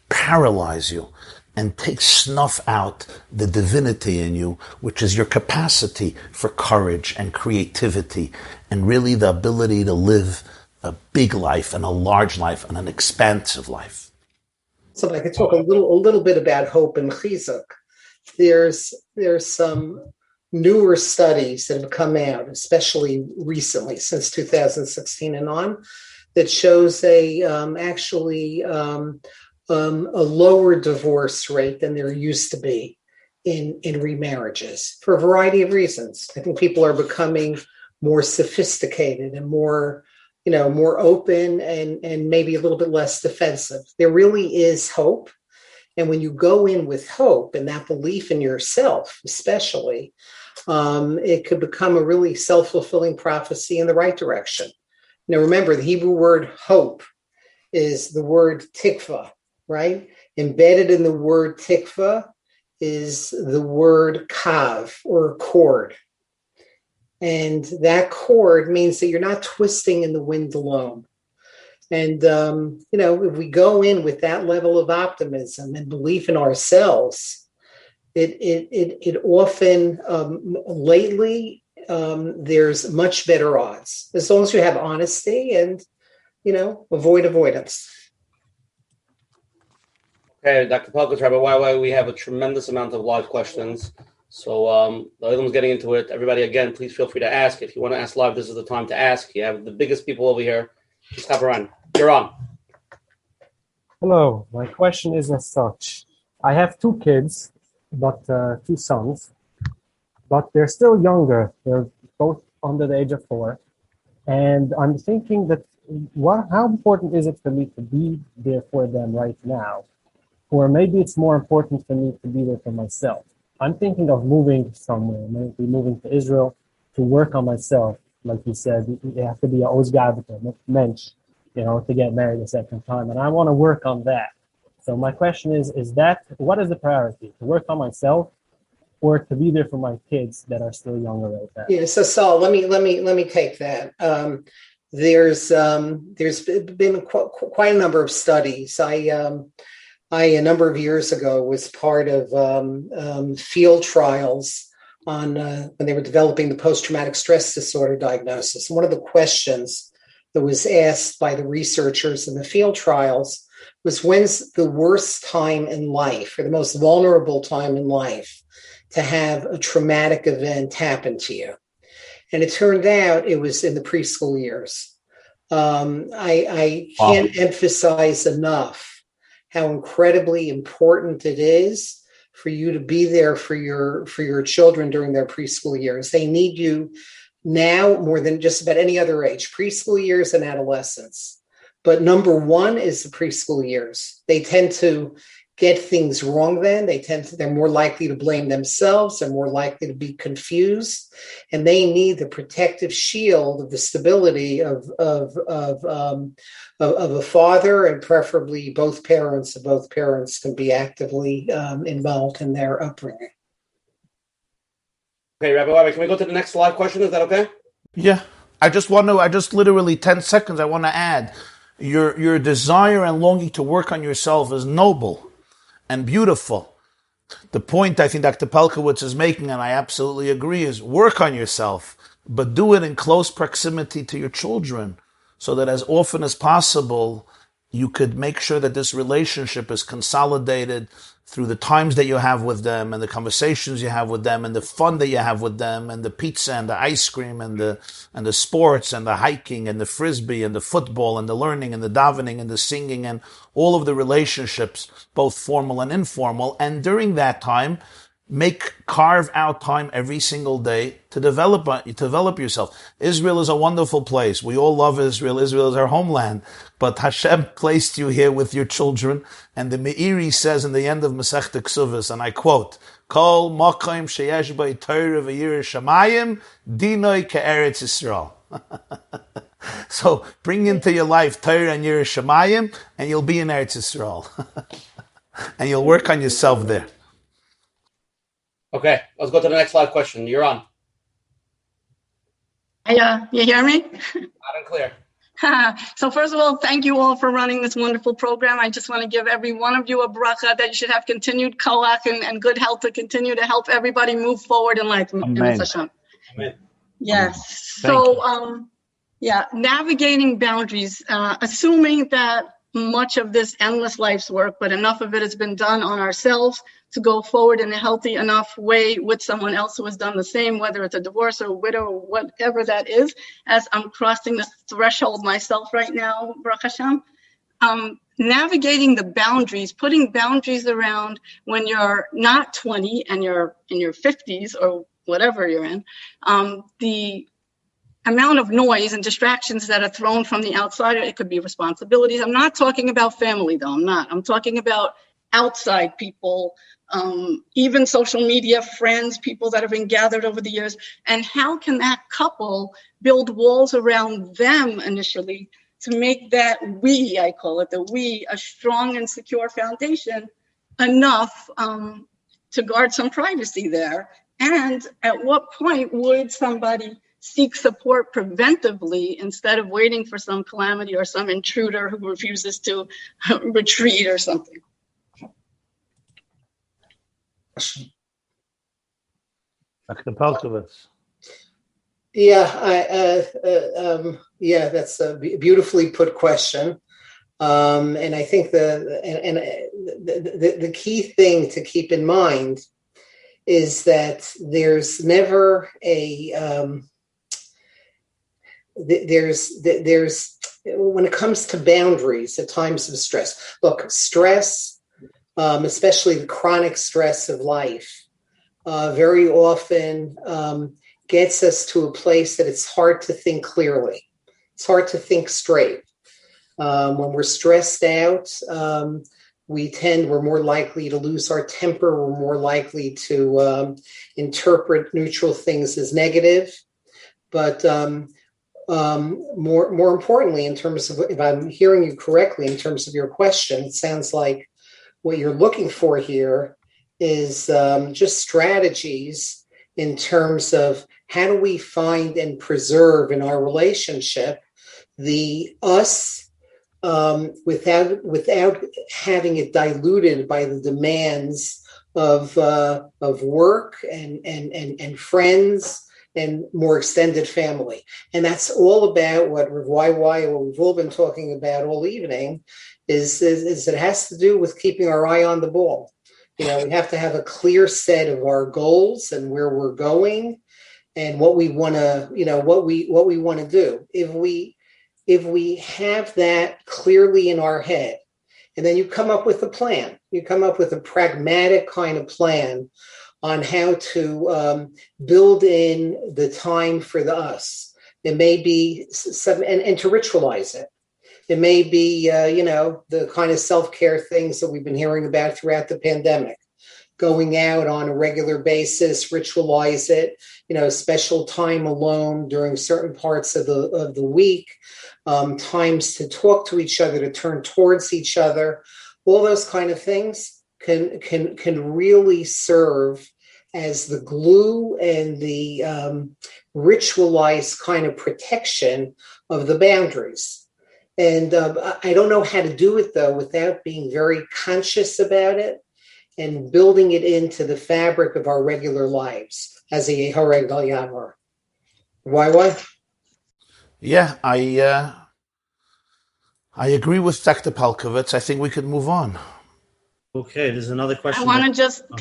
paralyze you and take snuff out the divinity in you, which is your capacity for courage and creativity and really the ability to live a big life and a large life and an expansive life. So I could talk a little bit about hope and chizuk. There's some newer studies that have come out, especially recently, since 2016 and on, that shows a lower divorce rate than there used to be in remarriages for a variety of reasons. I think people are becoming more sophisticated and more open and maybe a little bit less defensive. There really is hope. And when you go in with hope and that belief in yourself, especially, it could become a really self-fulfilling prophecy in the right direction. Now, remember, the Hebrew word hope is the word tikva, right? Embedded in the word tikva is the word kav, or cord. And that cord means that you're not twisting in the wind alone. And, if we go in with that level of optimism and belief in ourselves, it often, lately, there's much better odds, as long as you have honesty and, avoid avoidance. Okay, Dr. Palkowitz, Rabbi YY, we have a tremendous amount of live questions. So the Olam's getting into it. Everybody, again, please feel free to ask. If you want to ask live, this is the time to ask. You have the biggest people over here. Just hop around. You're on. Hello. My question is as such. I have two kids, but two sons, but they're still younger. They're both under the age of 4. And I'm thinking that how important is it for me to be there for them right now? Or maybe it's more important for me to be there for myself. I'm thinking of moving somewhere, maybe moving to Israel to work on myself. Like you said, you have to be a ozgavita, mensch, to get married a second time. And I want to work on that. So my question is what is the priority? To work on myself or to be there for my kids that are still younger right now? Yeah, so Saul, let me take that. There's been quite a number of studies. I a number of years ago was part of field trials on when they were developing the post-traumatic stress disorder diagnosis. And one of the questions that was asked by the researchers in the field trials was, when's the worst time in life or the most vulnerable time in life to have a traumatic event happen to you? And it turned out it was in the preschool years. I can't emphasize enough how incredibly important it is for you to be there for your children during their preschool years. They need you now more than just about any other age, preschool years and adolescence. But number one is the preschool years. They tend to get things wrong then. They're more likely to blame themselves. They're more likely to be confused. And they need the protective shield of the stability of a father, and preferably both parents. And both parents can be actively involved in their upbringing. Okay, Rabbi Wabi, can we go to the next live question? Is that okay? Yeah. I just literally 10 seconds, I want to add, your desire and longing to work on yourself is noble and beautiful. The point I think Dr. Pelkowitz is making, and I absolutely agree, is work on yourself, but do it in close proximity to your children, so that as often as possible, you could make sure that this relationship is consolidated through the times that you have with them and the conversations you have with them and the fun that you have with them and the pizza and the ice cream and the sports and the hiking and the frisbee and the football and the learning and the davening and the singing and all of the relationships, both formal and informal. And during that time, carve out time every single day to develop yourself. Israel is a wonderful place. We all love Israel. Israel is our homeland. But Hashem placed you here with your children. And the Meiri says in the end of Masechta Ksuvos, and I quote, Kol makom sheyesh bo Torah v'yireh shamayim, dinoi ke'eretz Yisrael. So bring into your life Torah and Yireh Shamayim, and you'll be in Eretz Yisrael. And you'll work on yourself there. Okay, let's go to the next live question. You're on. You hear me? Loud and clear. So first of all, thank you all for running this wonderful program. I just want to give every one of you a bracha that you should have continued koach and good health to continue to help everybody move forward in life. Amen. Amen. Yes. So, navigating boundaries, assuming that much of this endless life's work, but enough of it has been done on ourselves to go forward in a healthy enough way with someone else who has done the same, whether it's a divorce or a widow or whatever that is. As I'm crossing this threshold myself right now, Baruch Hashem, navigating the boundaries, putting boundaries around when you're not 20 and you're in your 50s or whatever you're in, the amount of noise and distractions that are thrown from the outside. It could be responsibilities. I'm not talking about family, though. I'm talking about outside people, even social media, friends, people that have been gathered over the years. And how can that couple build walls around them initially to make that I call it the we, a strong and secure foundation enough to guard some privacy there? And at what point would somebody seek support preventively instead of waiting for some calamity or some intruder who refuses to retreat or something? Dr. Pelkowitz. That's a beautifully put question. And I think the key thing to keep in mind is that there's never there's when it comes to boundaries at times of stress. Look, stress, especially the chronic stress of life, very often gets us to a place that it's hard to think clearly. It's hard to think straight. When we're stressed out, we're more likely to lose our temper. We're more likely to interpret neutral things as negative. But more importantly, in terms of, if I'm hearing you correctly, in terms of your question, it sounds like what you're looking for here is just strategies in terms of how do we find and preserve in our relationship the us without having it diluted by the demands of work and friends and more extended family. And that's all about what we've all been talking about all evening, is it has to do with keeping our eye on the ball. We have to have a clear set of our goals and where we're going and what we want to, what we want to do. If we have that clearly in our head, and then you come up with a plan, you come up with a pragmatic kind of plan on how to build in the time for the us. It may be some, and to ritualize it. It may be, the kind of self-care things that we've been hearing about throughout the pandemic. Going out on a regular basis, ritualize it, special time alone during certain parts of the week, times to talk to each other, to turn towards each other. All those kind of things can really serve as the glue and the ritualized kind of protection of the boundaries. And I don't know how to do it, though, without being very conscious about it and building it into the fabric of our regular lives as a Yehareg Al Yavar. Why? Yeah, I agree with Dr. Palkovitz. I think we could move on. Okay, there's another question. Can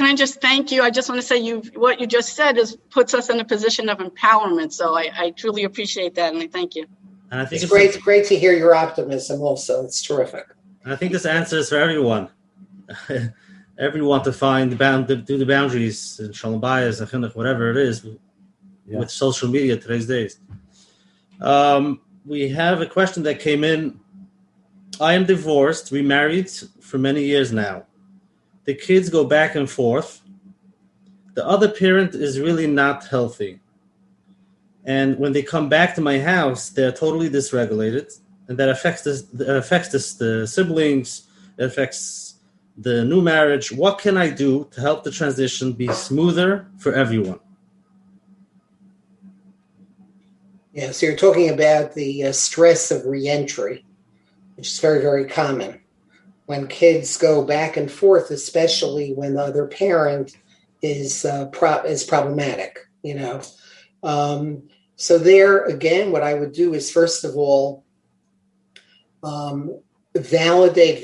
I just thank you? I just want to say what you just said puts us in a position of empowerment. So I truly appreciate that, and I thank you. And I think it's great to hear your optimism also. It's terrific. And I think this answers for everyone. Everyone to find do the boundaries in Shalom Bayis and Chinuch, whatever it is, with social media today's days. We have a question that came in. I am divorced, remarried for many years now. The kids go back and forth. The other parent is really not healthy. And when they come back to my house, they're totally dysregulated. And that affects the siblings, it affects the new marriage. What can I do to help the transition be smoother for everyone? Yeah, so you're talking about the stress of reentry, which is very, very common. When kids go back and forth, especially when the other parent is problematic, So there, again, what I would do is, first of all, validate.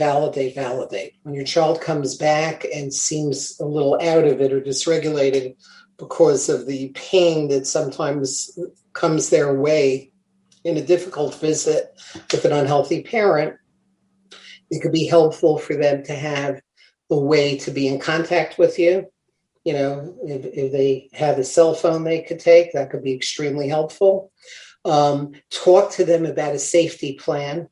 When your child comes back and seems a little out of it or dysregulated because of the pain that sometimes comes their way in a difficult visit with an unhealthy parent, it could be helpful for them to have a way to be in contact with you. If they have a cell phone they could take, that could be extremely helpful. Talk to them about a safety plan.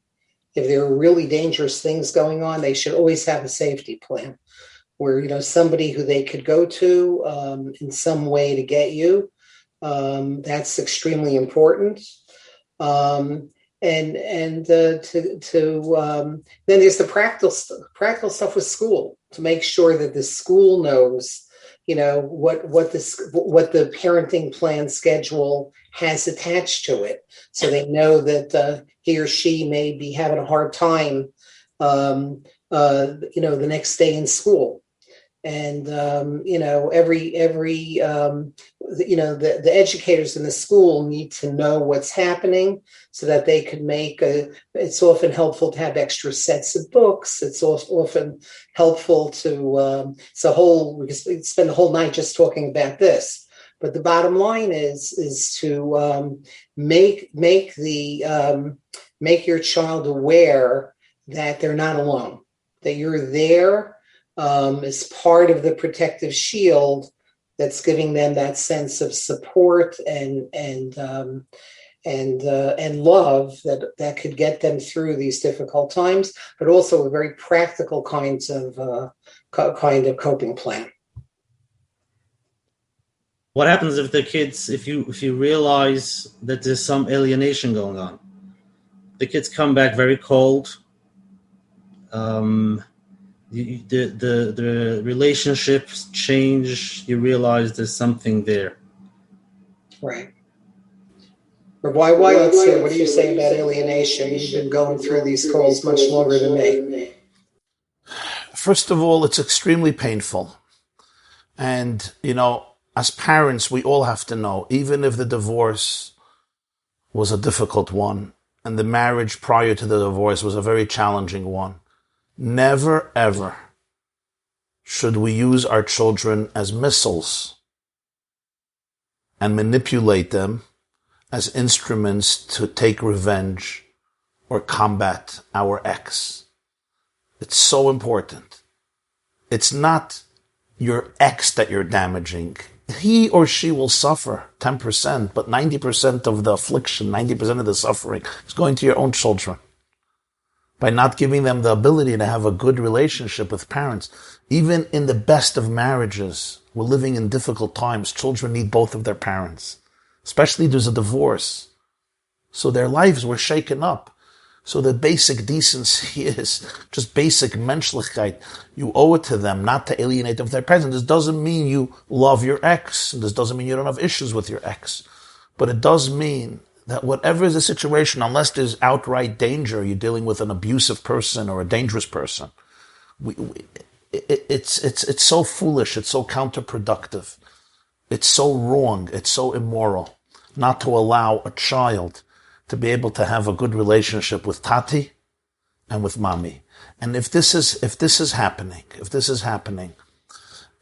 If there are really dangerous things going on, they should always have a safety plan where, somebody who they could go to in some way to get you. That's extremely important. Then there's the practical stuff with school, to make sure that the school knows, what the parenting plan schedule has attached to it, so they know that he or she may be having a hard time, the next day in school. And the educators in the school need to know what's happening so that they can it's often helpful to have extra sets of books. It's often helpful to, we could spend the whole night just talking about this. But the bottom line is to make your child aware that they're not alone, that you're there as part of the protective shield that's giving them that sense of support and love that could get them through these difficult times, but also a very practical kind of coping plan. What happens if the kids, if you realize that there's some alienation going on? The kids come back very cold. The relationships change. You realize there's something there. Right. Why? Let's hear. What do you say about alienation? You've been going through these calls much longer than me. First of all, it's extremely painful. And, as parents, we all have to know, even if the divorce was a difficult one, and the marriage prior to the divorce was a very challenging one, never, ever should we use our children as missiles and manipulate them as instruments to take revenge or combat our ex. It's so important. It's not your ex that you're damaging. He or she will suffer 10%, but 90% of the affliction, 90% of the suffering is going to your own children. By not giving them the ability to have a good relationship with parents. Even in the best of marriages, we're living in difficult times. Children need both of their parents. Especially there's a divorce. So their lives were shaken up. So the basic decency is just basic menschlichkeit. You owe it to them not to alienate them from their parents. This doesn't mean you love your ex. This doesn't mean you don't have issues with your ex. But it does mean that whatever is the situation, unless there's outright danger, you're dealing with an abusive person or a dangerous person, it's so foolish, it's so counterproductive, it's so wrong, it's so immoral not to allow a child to be able to have a good relationship with Tati and with Mommy. And if this is happening,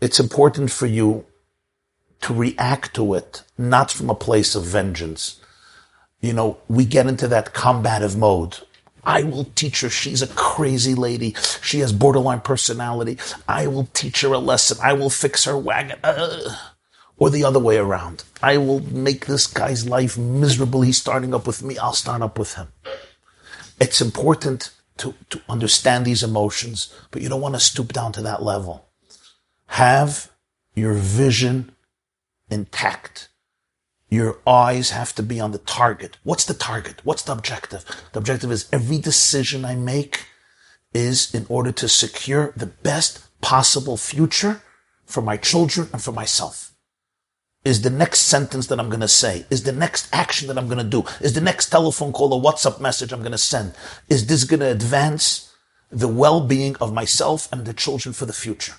it's important for you to react to it, not from a place of vengeance. We get into that combative mode. I will teach her. She's a crazy lady. She has borderline personality. I will teach her a lesson. I will fix her wagon. Or the other way around. I will make this guy's life miserable. He's starting up with me. I'll start up with him. It's important to understand these emotions, but you don't want to stoop down to that level. Have your vision intact. Your eyes have to be on the target. What's the target? What's the objective? The objective is every decision I make is in order to secure the best possible future for my children and for myself. Is the next sentence that I'm going to say, is the next action that I'm going to do, is the next telephone call or WhatsApp message I'm going to send, is this going to advance the well-being of myself and the children for the future?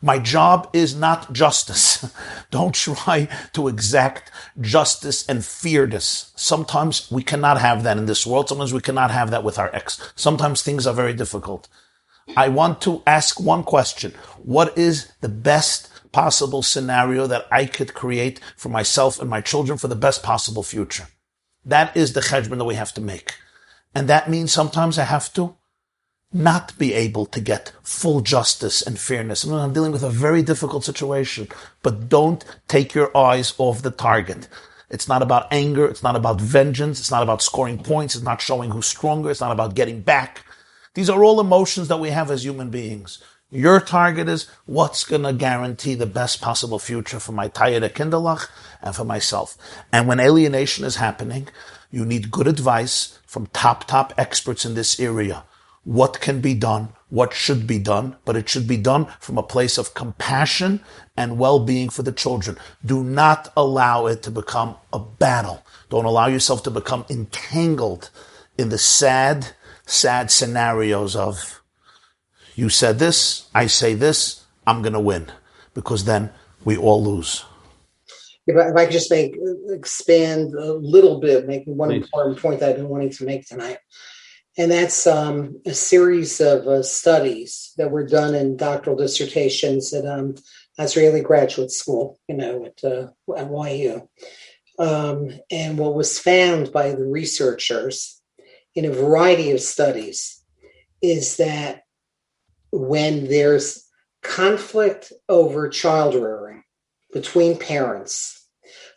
My job is not justice. Don't try to exact justice and fairness. Sometimes we cannot have that in this world. Sometimes we cannot have that with our ex. Sometimes things are very difficult. I want to ask one question. What is the best possible scenario that I could create for myself and my children for the best possible future? That is the cheshbon that we have to make. And that means sometimes I have to not be able to get full justice and fairness. I'm dealing with a very difficult situation, but don't take your eyes off the target. It's not about anger. It's not about vengeance. It's not about scoring points. It's not showing who's stronger. It's not about getting back. These are all emotions that we have as human beings. Your target is what's going to guarantee the best possible future for my Tayere Kinderlach and for myself. And when alienation is happening, you need good advice from top experts in this area. What can be done, what should be done, but it should be done from a place of compassion and well-being for the children. Do not allow it to become a battle. Don't allow yourself to become entangled in the sad scenarios of, you said this, I say this, I'm going to win. Because then we all lose. If I could just expand a little bit, making one important point that I've been wanting to make tonight. And that's a series of studies that were done in doctoral dissertations at Israeli Graduate School, at YU. And what was found by the researchers in a variety of studies is that when there's conflict over child rearing between parents,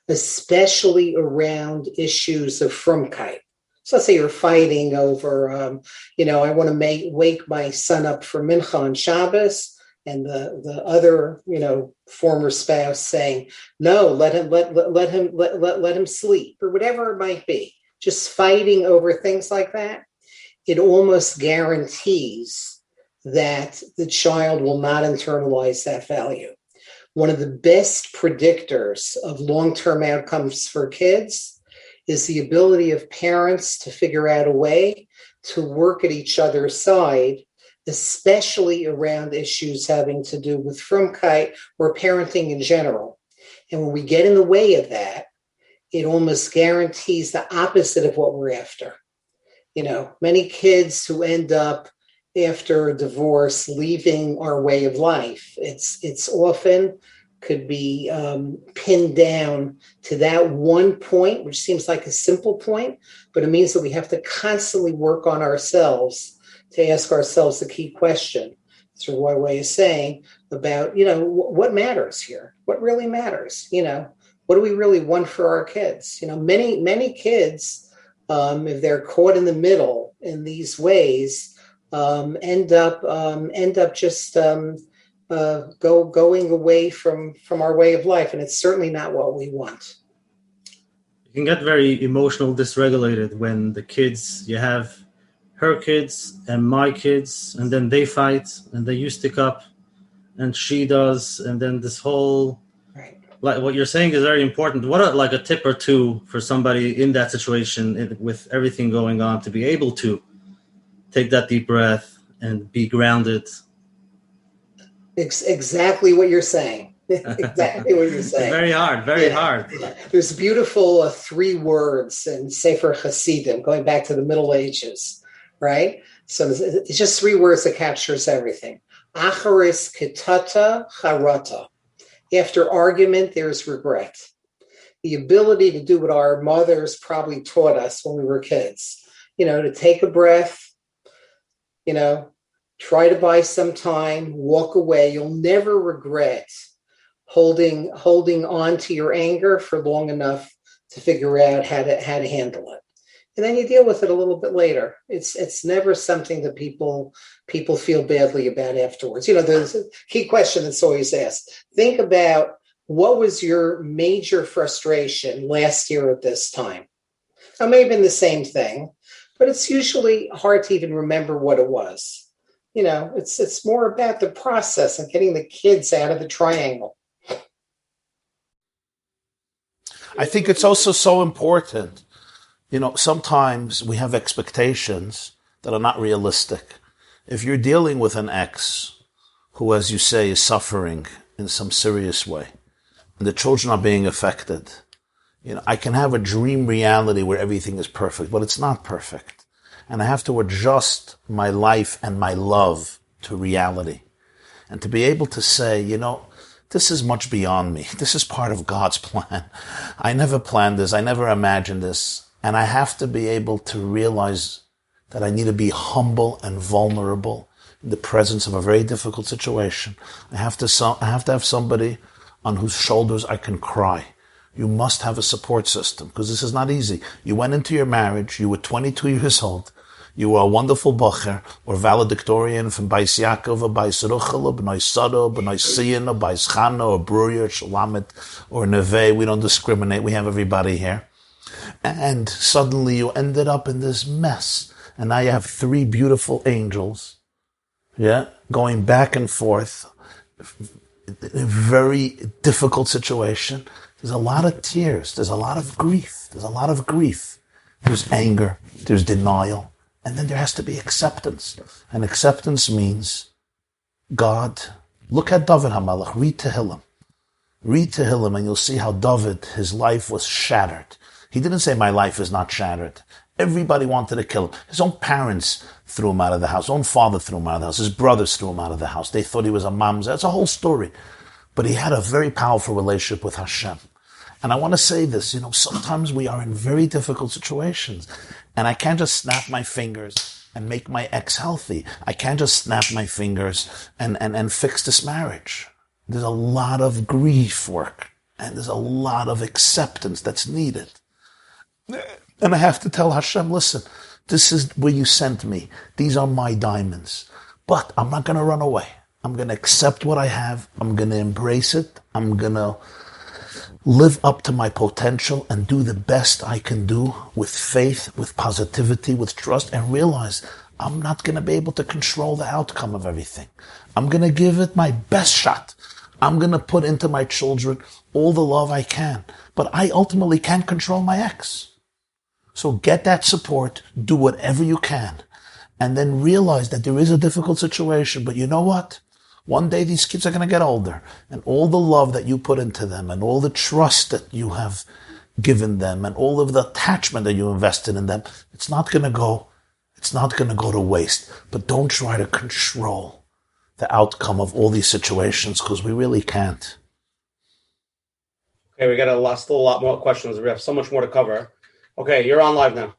especially around issues of frumkeit. So let's say you're fighting over, I want to wake my son up for Mincha on Shabbos, and the other, former spouse saying, no, let him sleep, or whatever it might be. Just fighting over things like that, it almost guarantees that the child will not internalize that value. One of the best predictors of long-term outcomes for kids is the ability of parents to figure out a way to work at each other's side, especially around issues having to do with frumkeit or parenting in general. And when we get in the way of that, it almost guarantees the opposite of what we're after. Many kids who end up after a divorce leaving our way of life, it's often could be pinned down to that one point, which seems like a simple point, but it means that we have to constantly work on ourselves to ask ourselves the key question, through one way of saying, about, what matters here? What really matters? What do we really want for our kids? Many kids, if they're caught in the middle in these ways, end up just going away from our way of life, and it's certainly not what we want. You can get very emotional, dysregulated when the kids, you have her kids and my kids, and then they fight, and then you stick up, and she does, and then this whole, right. Like what you're saying is very important. What a tip or two for somebody in that situation with everything going on to be able to take that deep breath and be grounded. Exactly what you're saying. Exactly what you're saying. Very hard, very hard. There's beautiful 3 words in Sefer Hasidim, going back to the Middle Ages, right? So it's just 3 words that captures everything. Acharis kitata charata. After argument, there's regret. The ability to do what our mothers probably taught us when we were kids, to take a breath, try to buy some time, walk away. You'll never regret holding on to your anger for long enough to figure out how to handle it. And then you deal with it a little bit later. It's never something that people feel badly about afterwards. There's a key question that's always asked. Think about, what was your major frustration last year at this time? It may have been the same thing, but it's usually hard to even remember what it was. It's more about the process of getting the kids out of the triangle. I think it's also so important. Sometimes we have expectations that are not realistic. If you're dealing with an ex who, as you say, is suffering in some serious way, and the children are being affected, I can have a dream reality where everything is perfect, but it's not perfect. And I have to adjust my life and my love to reality. And to be able to say, this is much beyond me. This is part of God's plan. I never planned this. I never imagined this. And I have to be able to realize that I need to be humble and vulnerable in the presence of a very difficult situation. I have to have somebody on whose shoulders I can cry. You must have a support system, because this is not easy. You went into your marriage, you were 22 years old, you were a wonderful bocher, or valedictorian from Bais Yaakov, or Bais Ruchel, or B'nai Sada, or B'nai Siyan, or Bais Chana, or Bruyer, Shalamet, or Neve. We don't discriminate. We have everybody here. And suddenly you ended up in this mess. And now you have 3 beautiful angels, going back and forth. In a very difficult situation. There's a lot of tears. There's a lot of grief. There's anger. There's denial. And then there has to be acceptance. And acceptance means, God, look at David HaMelech, read Tehillim. Read Tehillim and you'll see how David, his life was shattered. He didn't say, my life is not shattered. Everybody wanted to kill him. His own parents threw him out of the house. His own father threw him out of the house. His brothers threw him out of the house. They thought he was a mamzer. It's a whole story. But he had a very powerful relationship with Hashem. And I want to say this, sometimes we are in very difficult situations. And I can't just snap my fingers and make my ex healthy. I can't just snap my fingers and fix this marriage. There's a lot of grief work. And there's a lot of acceptance that's needed. And I have to tell Hashem, listen, this is where you sent me. These are my diamonds. But I'm not going to run away. I'm going to accept what I have. I'm going to embrace it. I'm going to live up to my potential and do the best I can do with faith, with positivity, with trust, and realize I'm not going to be able to control the outcome of everything. I'm going to give it my best shot. I'm going to put into my children all the love I can. But I ultimately can't control my ex. So get that support, do whatever you can, and then realize that there is a difficult situation. But you know what? One day these kids are going to get older, and all the love that you put into them, and all the trust that you have given them, and all of the attachment that you invested in them, it's not going to go to waste. But don't try to control the outcome of all these situations, because we really can't. Okay, we got still a lot more questions. We have so much more to cover. Okay, you're on live now.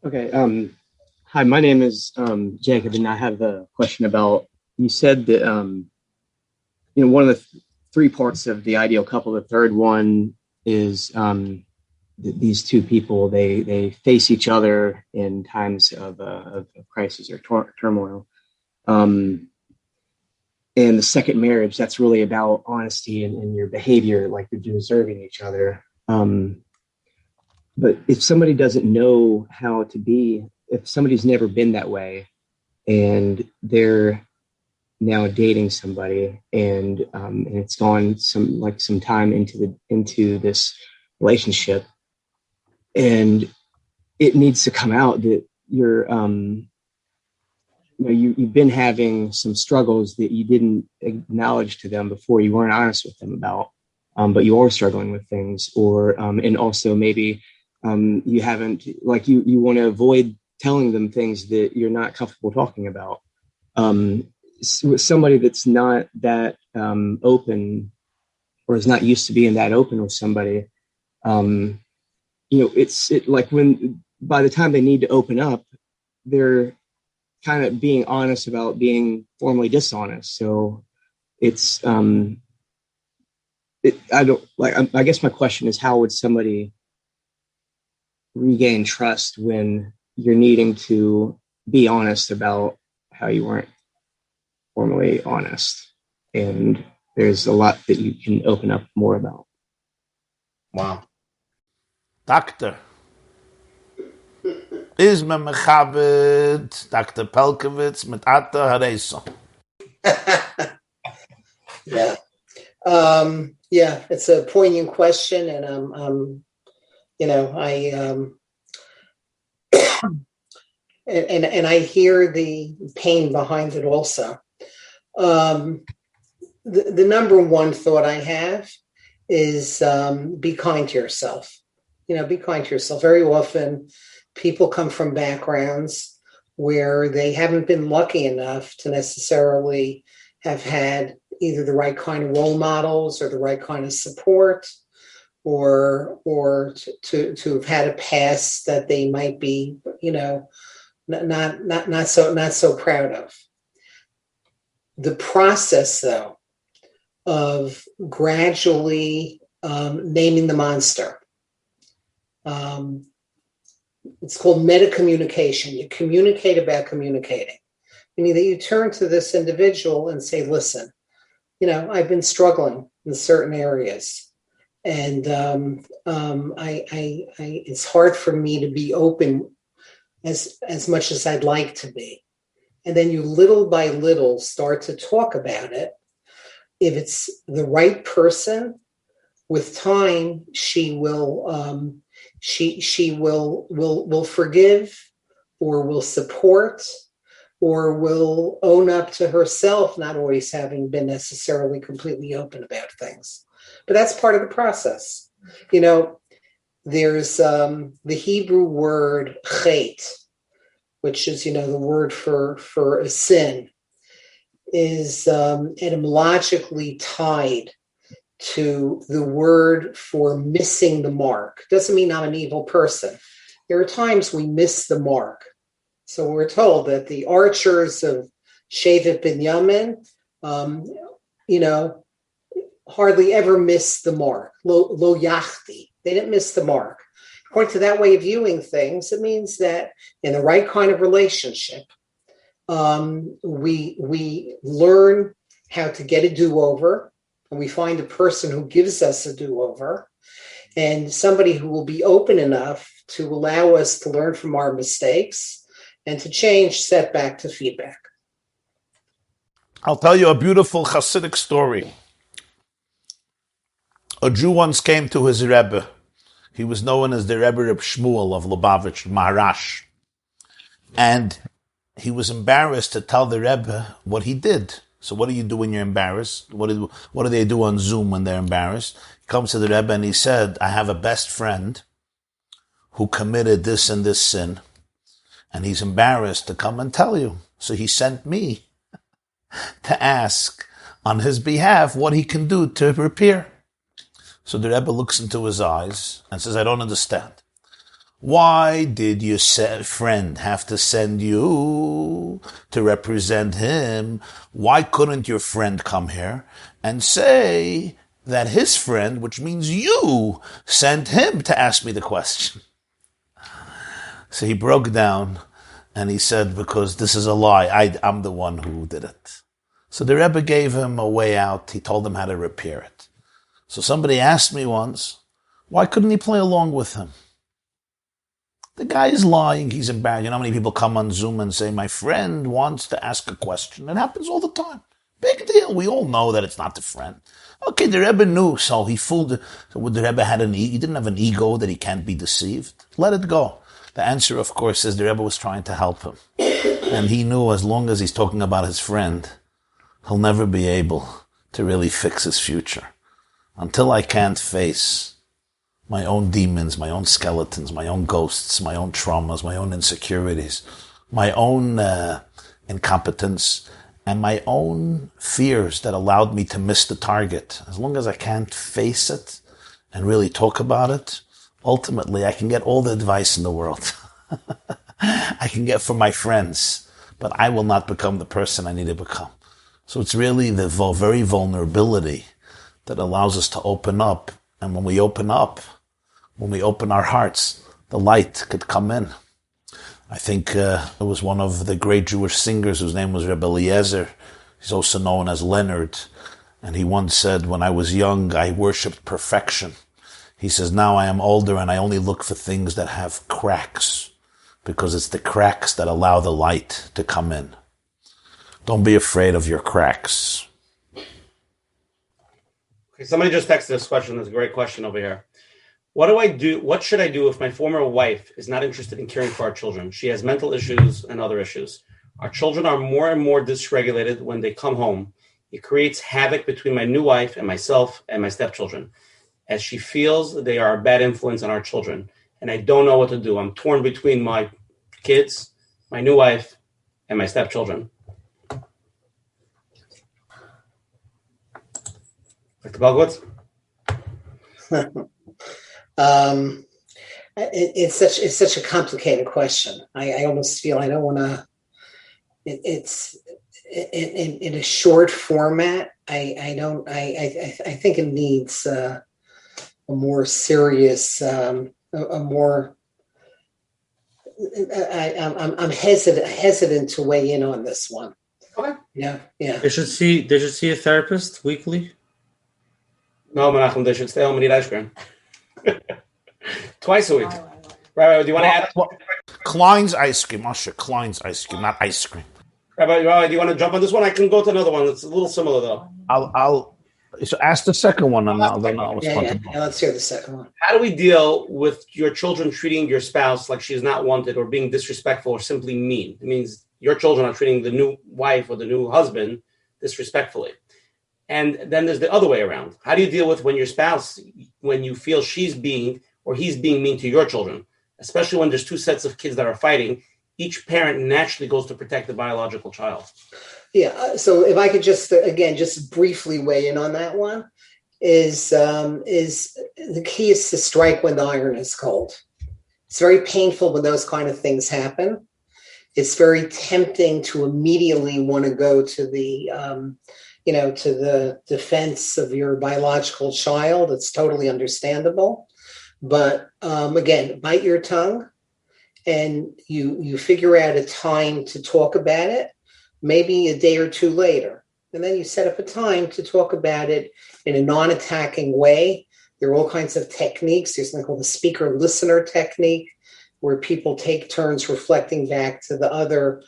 Okay. Hi, my name is Jacob, and I have a question about, you said that, one of the three parts of the ideal couple, the third one is these two people, they face each other in times of crisis or turmoil. And the second marriage, that's really about honesty and your behavior, like you're deserving each other. But if somebody doesn't know how to be, if somebody's never been that way and they're now dating somebody and it's gone some time into this relationship, and it needs to come out that you've been having some struggles that you didn't acknowledge to them before, you weren't honest with them about, but you are struggling with things, or and also maybe you haven't, like you want to avoid telling them things that you're not comfortable talking about. With somebody that's not that open, or is not used to being that open with somebody, it's like when by the time they need to open up, they're kind of being honest about being formally dishonest. So it's I guess my question is, how would somebody regain trust when you're needing to be honest about how you weren't formally honest, and there's a lot that you can open up more about? Wow. Doctor. Is me mechabed Dr. Pelkowitz mit Atta Hareso? Yeah. Yeah, it's a poignant question, and and I hear the pain behind it also. The number one thought I have is be kind to yourself. Be kind to yourself. Very often people come from backgrounds where they haven't been lucky enough to necessarily have had either the right kind of role models or the right kind of support, or to have had a past that they might be, not so proud of. The process, though, of gradually naming the monster. It's called meta-communication. You communicate about communicating. Meaning that you turn to this individual and say, listen, I've been struggling in certain areas. And it's hard for me to be open as much as I'd like to be. And then you little by little start to talk about it. If it's the right person, with time, she will she will forgive, or will support, or will own up to herself, not always having been necessarily completely open about things. But that's part of the process. There's the Hebrew word chet, which is, the word for a sin, is etymologically tied to the word for missing the mark. Doesn't mean I'm an evil person. There are times we miss the mark. So we're told that the archers of Shevet Binyamin, hardly ever missed the mark. Lo yachti. They didn't miss the mark. According to that way of viewing things, it means that in the right kind of relationship, we learn how to get a do-over, and we find a person who gives us a do-over, and somebody who will be open enough to allow us to learn from our mistakes and to change setback to feedback. I'll tell you a beautiful Hasidic story. A Jew once came to his Rebbe. He was known as the Rebbe Reb Shmuel of Lubavitch, Maharash. And he was embarrassed to tell the Rebbe what he did. So what do you do when you're embarrassed? What do they do on Zoom when they're embarrassed? He comes to the Rebbe and he said, I have a best friend who committed this and this sin, and he's embarrassed to come and tell you. So he sent me to ask on his behalf what he can do to repair. So the Rebbe looks into his eyes and says, I don't understand. Why did your friend have to send you to represent him? Why couldn't your friend come here and say that his friend, which means you, sent him to ask me the question? So he broke down and he said, because this is a lie. I'm the one who did it. So the Rebbe gave him a way out. He told him how to repair it. So somebody asked me once, why couldn't he play along with him? The guy is lying. He's embarrassed. You know how many people come on Zoom and say, my friend wants to ask a question. It happens all the time. Big deal. We all know that it's not the friend. Okay, the Rebbe knew, so he fooled. So the Rebbe had he didn't have an ego that he can't be deceived. Let it go. The answer, of course, is the Rebbe was trying to help him. And he knew as long as he's talking about his friend, he'll never be able to really fix his future. Until I can't face my own demons, my own skeletons, my own ghosts, my own traumas, my own insecurities, my own incompetence, and my own fears that allowed me to miss the target. As long as I can't face it and really talk about it, ultimately I can get all the advice in the world. I can get from my friends, but I will not become the person I need to become. So it's really the very vulnerability that allows us to open up. And when we open up, when we open our hearts, the light could come in. I think it was one of the great Jewish singers whose name was Rebbe Eliezer. He's also known as Leonard. And he once said, when I was young, I worshipped perfection. He says, now I am older and I only look for things that have cracks, because it's the cracks that allow the light to come in. Don't be afraid of your cracks. Okay, somebody just texted this question. That's a great question over here. What do I do? What should I do if my former wife is not interested in caring for our children? She has mental issues and other issues. Our children are more and more dysregulated when they come home. It creates havoc between my new wife and myself and my stepchildren, as she feels they are a bad influence on our children. And I don't know what to do. I'm torn between my kids, my new wife, and my stepchildren. Dr. Belgowitz? It's such a complicated question. I almost feel I don't want to. It's in a short format. I think it needs a more serious, I'm hesitant to weigh in on this one. Okay. Yeah. They should see a therapist weekly. No, Menachem, they should stay home and eat ice cream. Twice a week. Rabbi, do you want to add? Klein's ice cream, Usher. Klein's ice cream, not ice cream. Rabbi, do you want to jump on this one? I can go to another one. It's a little similar, though. I'll so ask the second one, and then I'll respond. Yeah, let's hear the second one. How do we deal with your children treating your spouse like she's not wanted, or being disrespectful, or simply mean? It means your children are treating the new wife or the new husband disrespectfully. And then there's the other way around. How do you deal with when your spouse, when you feel she's being or he's being mean to your children, especially when there's two sets of kids that are fighting? Each parent naturally goes to protect the biological child. Yeah. So if I could just briefly weigh in on that one, is the key is to strike when the iron is cold. It's very painful when those kind of things happen. It's very tempting to immediately want to go to the to the defense of your biological child. It's totally understandable. But again, bite your tongue and you figure out a time to talk about it, maybe a day or two later. And then you set up a time to talk about it in a non-attacking way. There are all kinds of techniques. There's something called the speaker-listener technique, where people take turns reflecting back to the other,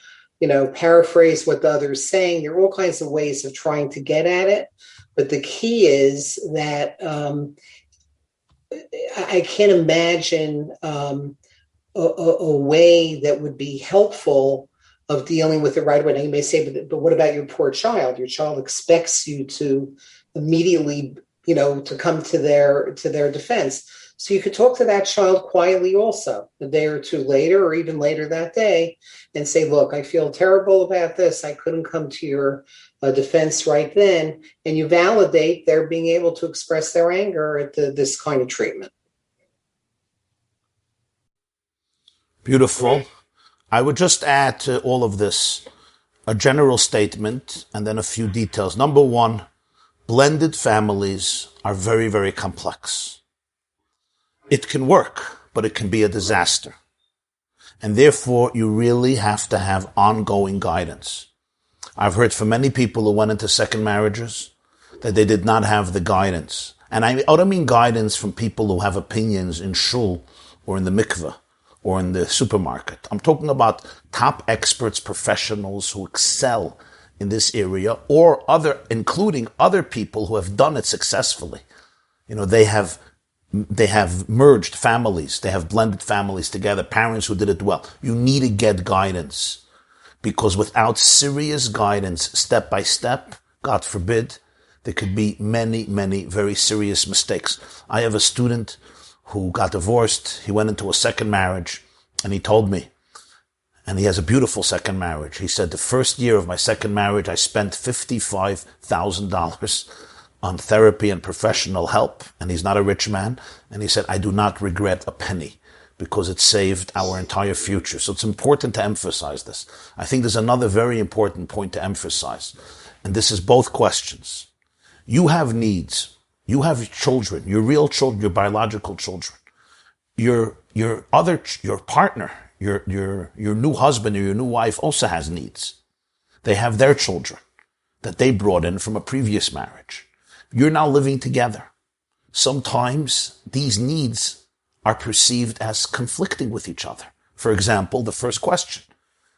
paraphrase what the other is saying. There are all kinds of ways of trying to get at it. But the key is that I can't imagine a way that would be helpful of dealing with it right away. Now you may say, but what about your poor child? Your child expects you to immediately, to come to their defense. So you could talk to that child quietly also a day or two later, or even later that day, and say, look, I feel terrible about this. I couldn't come to your defense right then. And you validate their being able to express their anger at this kind of treatment. Beautiful. I would just add to all of this a general statement and then a few details. Number one, blended families are very, very complex. It can work, but it can be a disaster. And therefore, you really have to have ongoing guidance. I've heard from many people who went into second marriages that they did not have the guidance. And I don't mean guidance from people who have opinions in shul or in the mikveh or in the supermarket. I'm talking about top experts, professionals who excel in this area, or including other people who have done it successfully. They have merged families. They have blended families together, parents who did it well. You need to get guidance, because without serious guidance, step by step, God forbid, there could be many, many very serious mistakes. I have a student who got divorced. He went into a second marriage, and he told me, and he has a beautiful second marriage. He said, the first year of my second marriage, I spent $55,000 on therapy and professional help, and he's not a rich man. And he said, I do not regret a penny, because it saved our entire future. So it's important to emphasize this. I think there's another very important point to emphasize, and this is both questions. You have needs. You have children, your real children, your biological children. Your partner, your new husband or your new wife also has needs. They have their children that they brought in from a previous marriage. You're now living together. Sometimes these needs are perceived as conflicting with each other. For example, the first question.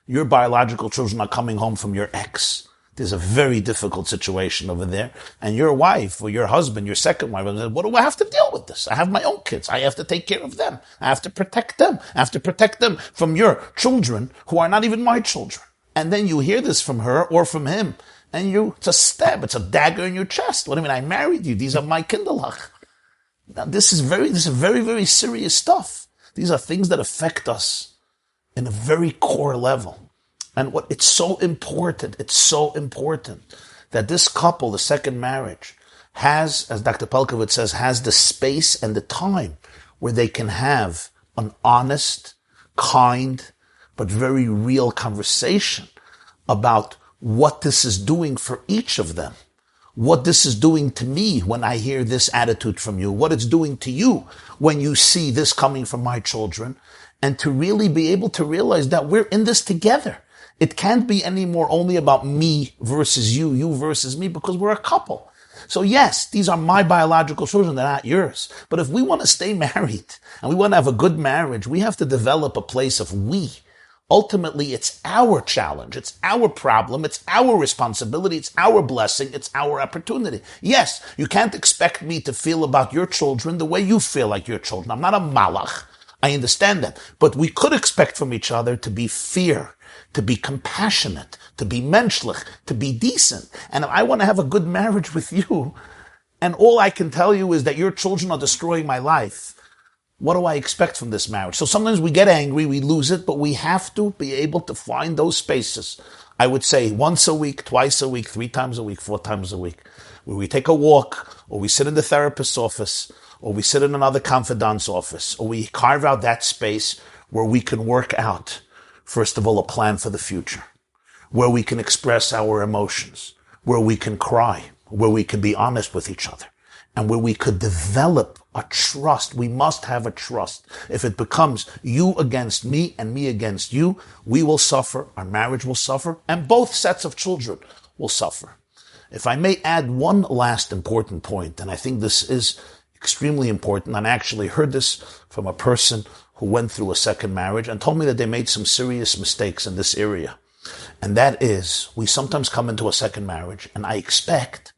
Your biological children are coming home from your ex. There's a very difficult situation over there. And your wife or your husband, your second wife, what do I have to deal with this? I have my own kids. I have to take care of them. I have to protect them. I have to protect them from your children who are not even my children. And then you hear this from her or from him, and it's a stab. It's a dagger in your chest. What do you mean? I married you. These are my kinderlach. Now, this is very, very serious stuff. These are things that affect us in a very core level. And it's so important that this couple, the second marriage, has, as Dr. Pelkovitz says, has the space and the time where they can have an honest, kind, but very real conversation about what this is doing for each of them. What this is doing to me when I hear this attitude from you, what it's doing to you when you see this coming from my children, and to really be able to realize that we're in this together. It can't be anymore only about me versus you, you versus me, because we're a couple. So yes, these are my biological children, they're not yours. But if we want to stay married and we want to have a good marriage, we have to develop a place of we. Ultimately, it's our challenge, it's our problem, it's our responsibility, it's our blessing, it's our opportunity. Yes, you can't expect me to feel about your children the way you feel like your children. I'm not a malach. I understand that. But we could expect from each other to be fair, to be compassionate, to be menschlich, to be decent. And if I want to have a good marriage with you, and all I can tell you is that your children are destroying my life, what do I expect from this marriage? So sometimes we get angry, we lose it, but we have to be able to find those spaces. I would say once a week, twice a week, 3 times a week, 4 times a week, where we take a walk, or we sit in the therapist's office, or we sit in another confidant's office, or we carve out that space where we can work out, first of all, a plan for the future, where we can express our emotions, where we can cry, where we can be honest with each other, and where we could develop a trust. We must have a trust. If it becomes you against me and me against you, we will suffer, our marriage will suffer, and both sets of children will suffer. If I may add one last important point, and I think this is extremely important, and I actually heard this from a person who went through a second marriage and told me that they made some serious mistakes in this area. And that is, we sometimes come into a second marriage, and I expect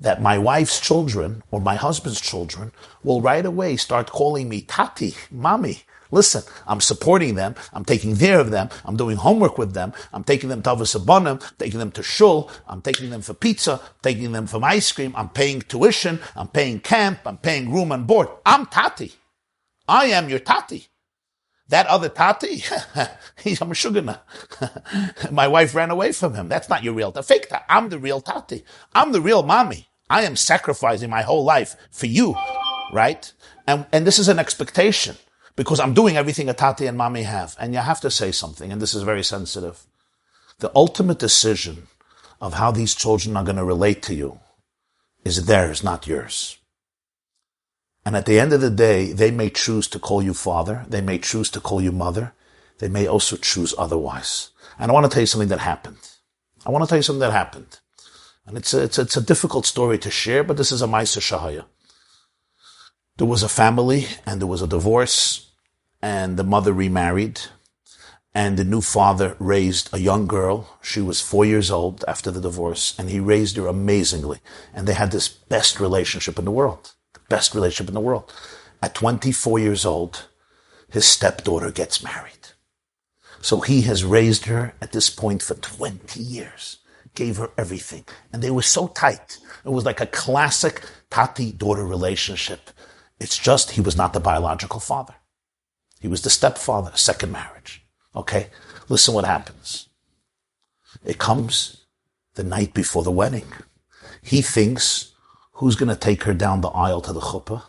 that my wife's children or my husband's children will right away start calling me Tati, Mommy. Listen, I'm supporting them. I'm taking care of them. I'm doing homework with them. I'm taking them to Avos Abonim, taking them to shul. I'm taking them for pizza, taking them for ice cream. I'm paying tuition. I'm paying camp. I'm paying room and board. I'm Tati. I am your Tati. That other Tati, he's a Meshugana. My wife ran away from him. That's not your real Tati. Fake Tati. I'm the real Tati. I'm the real mommy. I am sacrificing my whole life for you, right? And this is an expectation because I'm doing everything a Tati and mommy have. And you have to say something, and this is very sensitive. The ultimate decision of how these children are going to relate to you is theirs, not yours. And at the end of the day, they may choose to call you father. They may choose to call you mother. They may also choose otherwise. And I want to tell you something that happened. And it's a difficult story to share, but this is a Maisa Shahaya. There was a family and there was a divorce and the mother remarried and the new father raised a young girl. She was 4 years old after the divorce and he raised her amazingly. And they had this best relationship in the world. Best relationship in the world. At 24 years old, his stepdaughter gets married. So he has raised her at this point for 20 years, gave her everything. And they were so tight. It was like a classic Tati-daughter relationship. It's just he was not the biological father. He was the stepfather, second marriage. Okay? Listen what happens. It comes the night before the wedding. He thinks, who's going to take her down the aisle to the chuppah?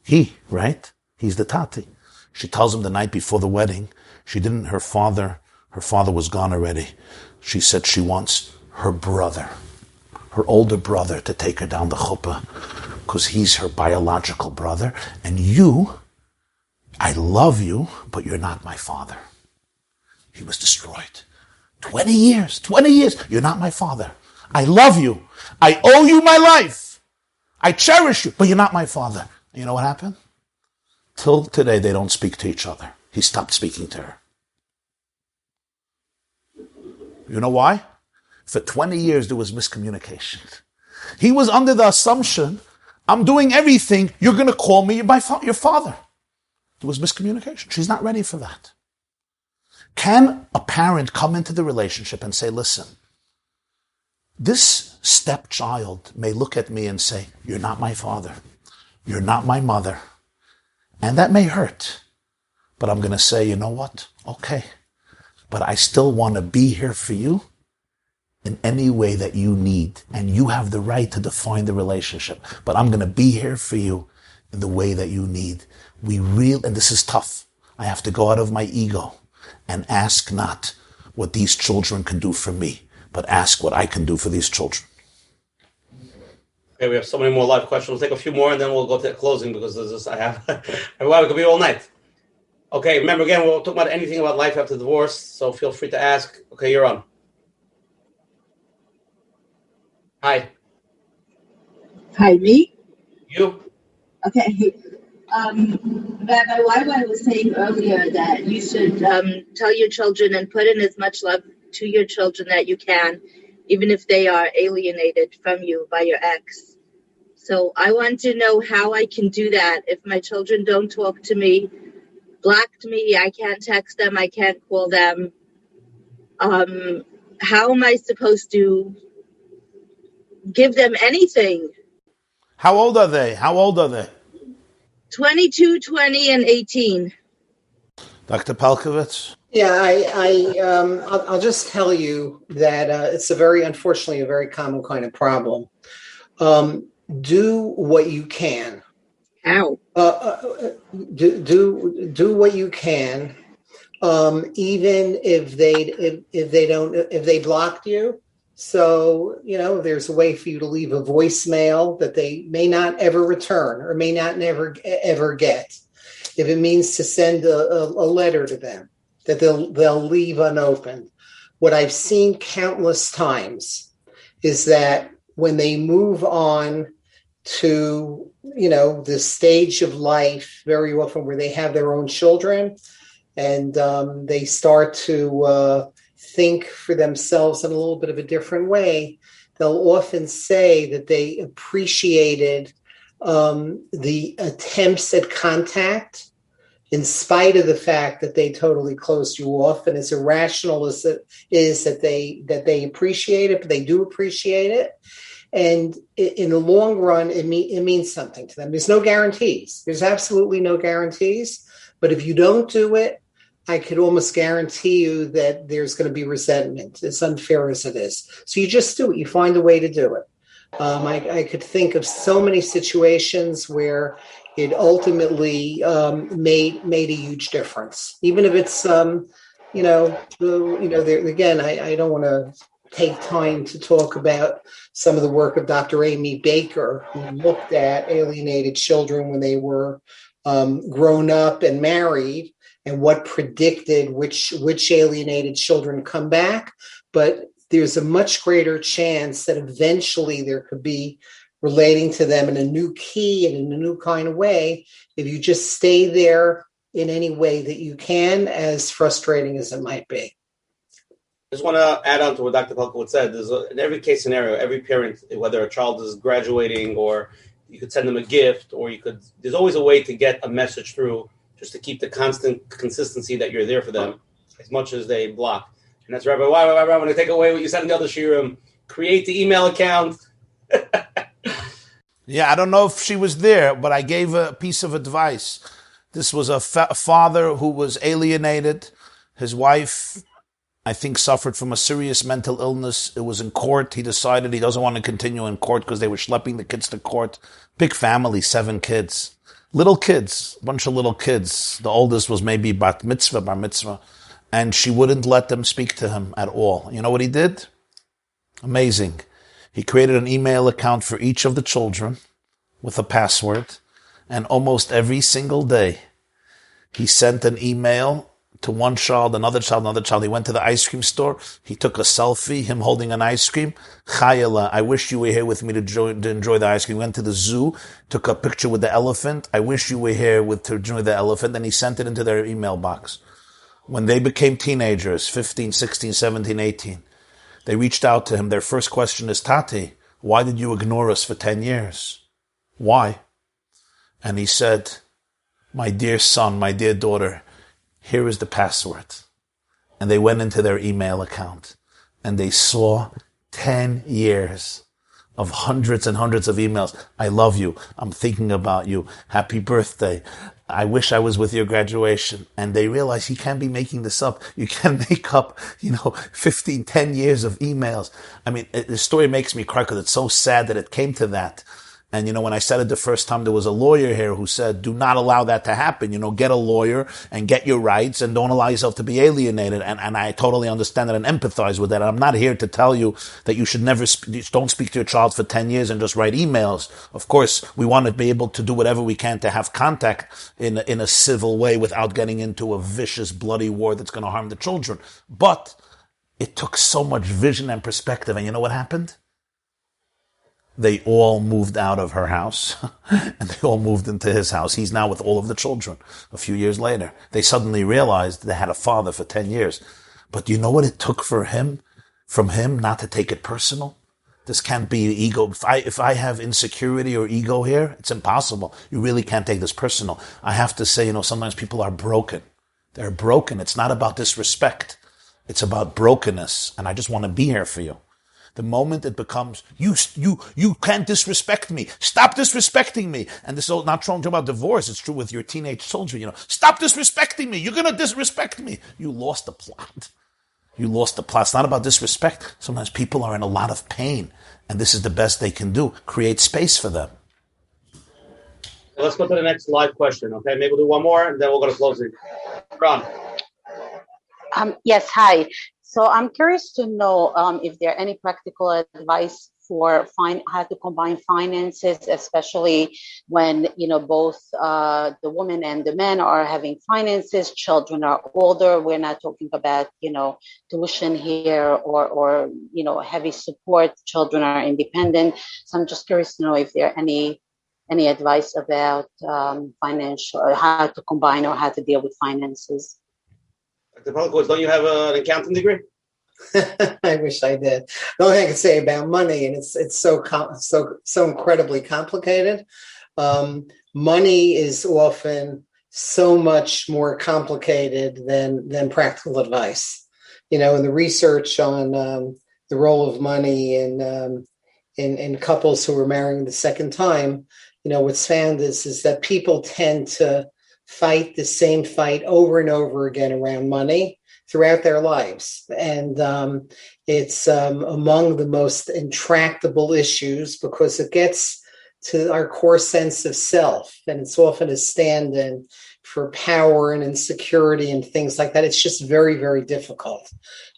He, right? He's the Tati. She tells him the night before the wedding, her father was gone already. She said she wants her brother, her older brother, to take her down the chuppah because he's her biological brother. And you, I love you, but you're not my father. He was destroyed. 20 years, you're not my father. I love you. I owe you my life. I cherish you, but you're not my father. You know what happened? Till today, they don't speak to each other. He stopped speaking to her. You know why? For 20 years, there was miscommunication. He was under the assumption, I'm doing everything, you're going to call me your father. There was miscommunication. She's not ready for that. Can a parent come into the relationship and say, listen, this stepchild may look at me and say, you're not my father. You're not my mother. And that may hurt. But I'm going to say, you know what? Okay. But I still want to be here for you in any way that you need. And you have the right to define the relationship. But I'm going to be here for you in the way that you need. And this is tough. I have to go out of my ego and ask not what these children can do for me, but ask what I can do for these children. Okay, we have so many more live questions. We'll take a few more and then we'll go to closing because it could be all night. Okay, remember again, we'll talk about anything about life after divorce, so feel free to ask. Okay, you're on. Hi. Hi, me? You? Okay. Rabbi, I was saying earlier that you should tell your children and put in as much love to your children that you can, even if they are alienated from you by your ex. So I want to know how I can do that if my children don't talk to me, blocked me, I can't text them, I can't call them. How am I supposed to give them anything? How old are they? 22, 20, and 18. Dr. Palkovitz? Yeah, I'll just tell you that it's unfortunately a very common kind of problem. Do what you can. How? Do what you can, even if they blocked you. So, there's a way for you to leave a voicemail that they may not ever return or may not never ever get. If it means to send a letter to them that they'll leave unopened. What I've seen countless times is that when they move on to, the stage of life, very often where they have their own children and they start to think for themselves in a little bit of a different way, they'll often say that they appreciated the attempts at contact in spite of the fact that they totally closed you off. And as irrational as it is that they appreciate it, but they do appreciate it. And in the long run, it means something to them. There's no guarantees. There's absolutely no guarantees. But if you don't do it, I could almost guarantee you that there's going to be resentment, as unfair as it is. So you just do it. You find a way to do it. I could think of so many situations where it ultimately made a huge difference, even if it's again. I don't want to take time to talk about some of the work of Dr. Amy Baker, who looked at alienated children when they were grown up and married, and what predicted which alienated children come back. But there's a much greater chance that eventually there could be relating to them in a new key and in a new kind of way if you just stay there in any way that you can, as frustrating as it might be. I just want to add on to what Dr. Pelkowitz said. In every case scenario, every parent, whether a child is graduating or you could send them a gift, or there's always a way to get a message through, just to keep the constant consistency that you're there for them as much as they block. And that's Rabbi, why I'm going to take away what you said in the other shiurim. Create the email account. Yeah, I don't know if she was there, but I gave a piece of advice. This was a father who was alienated. His wife, I think, suffered from a serious mental illness. It was in court. He decided he doesn't want to continue in court because they were schlepping the kids to court. Big family, 7 kids. Little kids, a bunch of little kids. The oldest was maybe bar mitzvah. And she wouldn't let them speak to him at all. You know what he did? Amazing. He created an email account for each of the children with a password. And almost every single day, he sent an email to one child, another child. He went to the ice cream store. He took a selfie, him holding an ice cream. Chayala, I wish you were here with me to enjoy the ice cream. Went to the zoo, took a picture with the elephant. I wish you were here to enjoy the elephant. Then he sent it into their email box. When they became teenagers, 15, 16, 17, 18, they reached out to him. Their first question is, Tati, why did you ignore us for 10 years? Why? And he said, my dear son, my dear daughter, here is the password. And they went into their email account and they saw 10 years of hundreds and hundreds of emails. I love you. I'm thinking about you. Happy birthday. I wish I was with your graduation. And they realized you can't be making this up. You can't make up, 15, 10 years of emails. I mean, the story makes me cry because it's so sad that it came to that. And, when I said it the first time, there was a lawyer here who said, do not allow that to happen. Get a lawyer and get your rights and don't allow yourself to be alienated. And I totally understand that and empathize with that. And I'm not here to tell you that you should never, don't speak to your child for 10 years and just write emails. Of course, we want to be able to do whatever we can to have contact in a civil way without getting into a vicious, bloody war that's going to harm the children. But it took so much vision and perspective. And you know what happened? They all moved out of her house and they all moved into his house. He's now with all of the children a few years later. They suddenly realized they had a father for 10 years. But you know what it took from him not to take it personal? This can't be ego. If I have insecurity or ego here, it's impossible. You really can't take this personal. I have to say, sometimes people are broken. They're broken. It's not about disrespect. It's about brokenness. And I just want to be here for you. The moment it becomes, you can't disrespect me. Stop disrespecting me. And this is not talking about divorce. It's true with your teenage children. Stop disrespecting me. You're going to disrespect me. You lost the plot. It's not about disrespect. Sometimes people are in a lot of pain. And this is the best they can do. Create space for them. Let's go to the next live question. Okay, maybe we'll do one more and then we'll go to closing. Ron. Yes, hi. So I'm curious to know if there are any practical advice for how to combine finances, especially when, both the woman and the man are having finances, children are older. We're not talking about, tuition here or heavy support. Children are independent. So I'm just curious to know if there are any advice about financial, or how to combine or how to deal with finances. Dr. Pelkowitz, don't you have an accounting degree? I wish I did. The only thing I can say about money, and it's so incredibly complicated. Money is often so much more complicated than practical advice. In the research on the role of money in couples who are marrying the second time, what's found is that people tend to fight the same fight over and over again around money throughout their lives. And it's among the most intractable issues because it gets to our core sense of self. And it's often a stand-in for power and insecurity and things like that. It's just very, very difficult,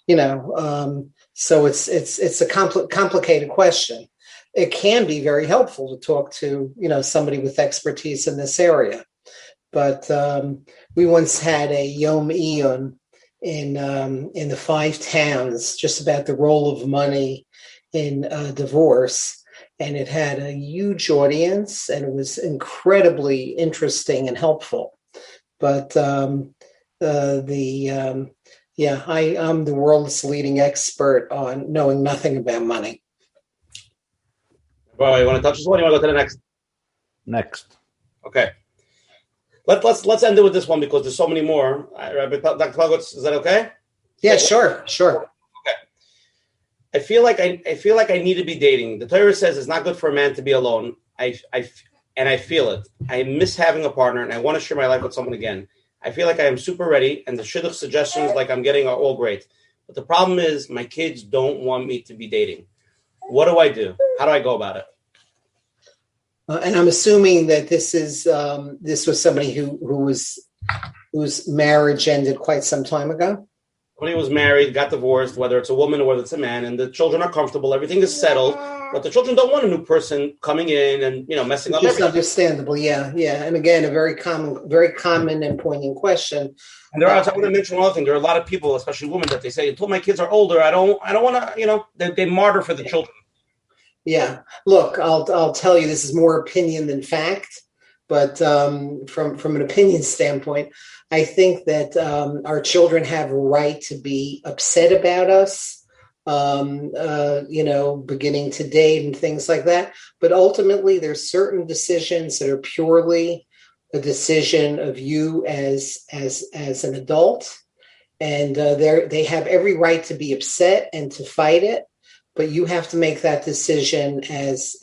so it's a complicated question. It can be very helpful to talk to, somebody with expertise in this area. But we once had a Yom Iyun in the 5 towns just about the role of money in divorce, and it had a huge audience, and it was incredibly interesting and helpful. But I'm the world's leading expert on knowing nothing about money. Bro, you want to touch this one? You want to go to the next? Next. Okay. Let's end it with this one because there's so many more. Dr. Pelkowitz, is that okay? Yeah, sure. Okay. I feel like I need to be dating. The Torah says it's not good for a man to be alone. I feel it. I miss having a partner, and I want to share my life with someone again. I feel like I am super ready, and the shidduch suggestions like I'm getting are all great. But the problem is my kids don't want me to be dating. What do I do? How do I go about it? And I'm assuming that this was somebody whose marriage ended quite some time ago. Somebody was married, got divorced, whether it's a woman or whether it's a man, and the children are comfortable. Everything is settled, but the children don't want a new person coming in and messing up. It's understandable, yeah. And again, a very common and poignant question. And I want to mention one other thing. There are a lot of people, especially women, that they say, until my kids are older, I don't want to. They martyr for the children. Yeah. Look, I'll tell you, this is more opinion than fact, but from an opinion standpoint, I think that our children have a right to be upset about us, beginning to date and things like that. But ultimately, there's certain decisions that are purely a decision of you as an adult, and they have every right to be upset and to fight it. But you have to make that decision as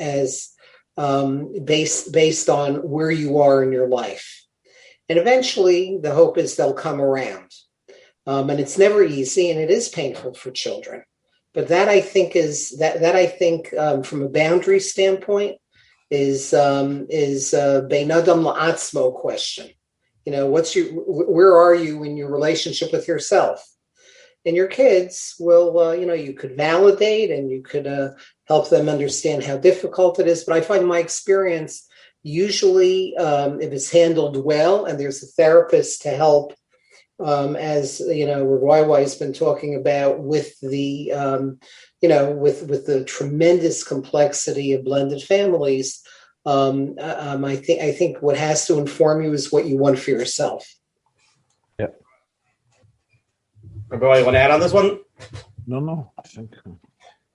based on where you are in your life. And eventually, the hope is they'll come around. And it's never easy, and it is painful for children. But that I think from a boundary standpoint is bein adam la'atzmo question. Where are you in your relationship with yourself? And your kids will, you could validate and you could help them understand how difficult it is. But I find my experience, usually if it's handled well and there's a therapist to help, as Rav has been talking about with the, with the tremendous complexity of blended families, I think what has to inform you is what you want for yourself. Bro, you want to add on this one? No. I think.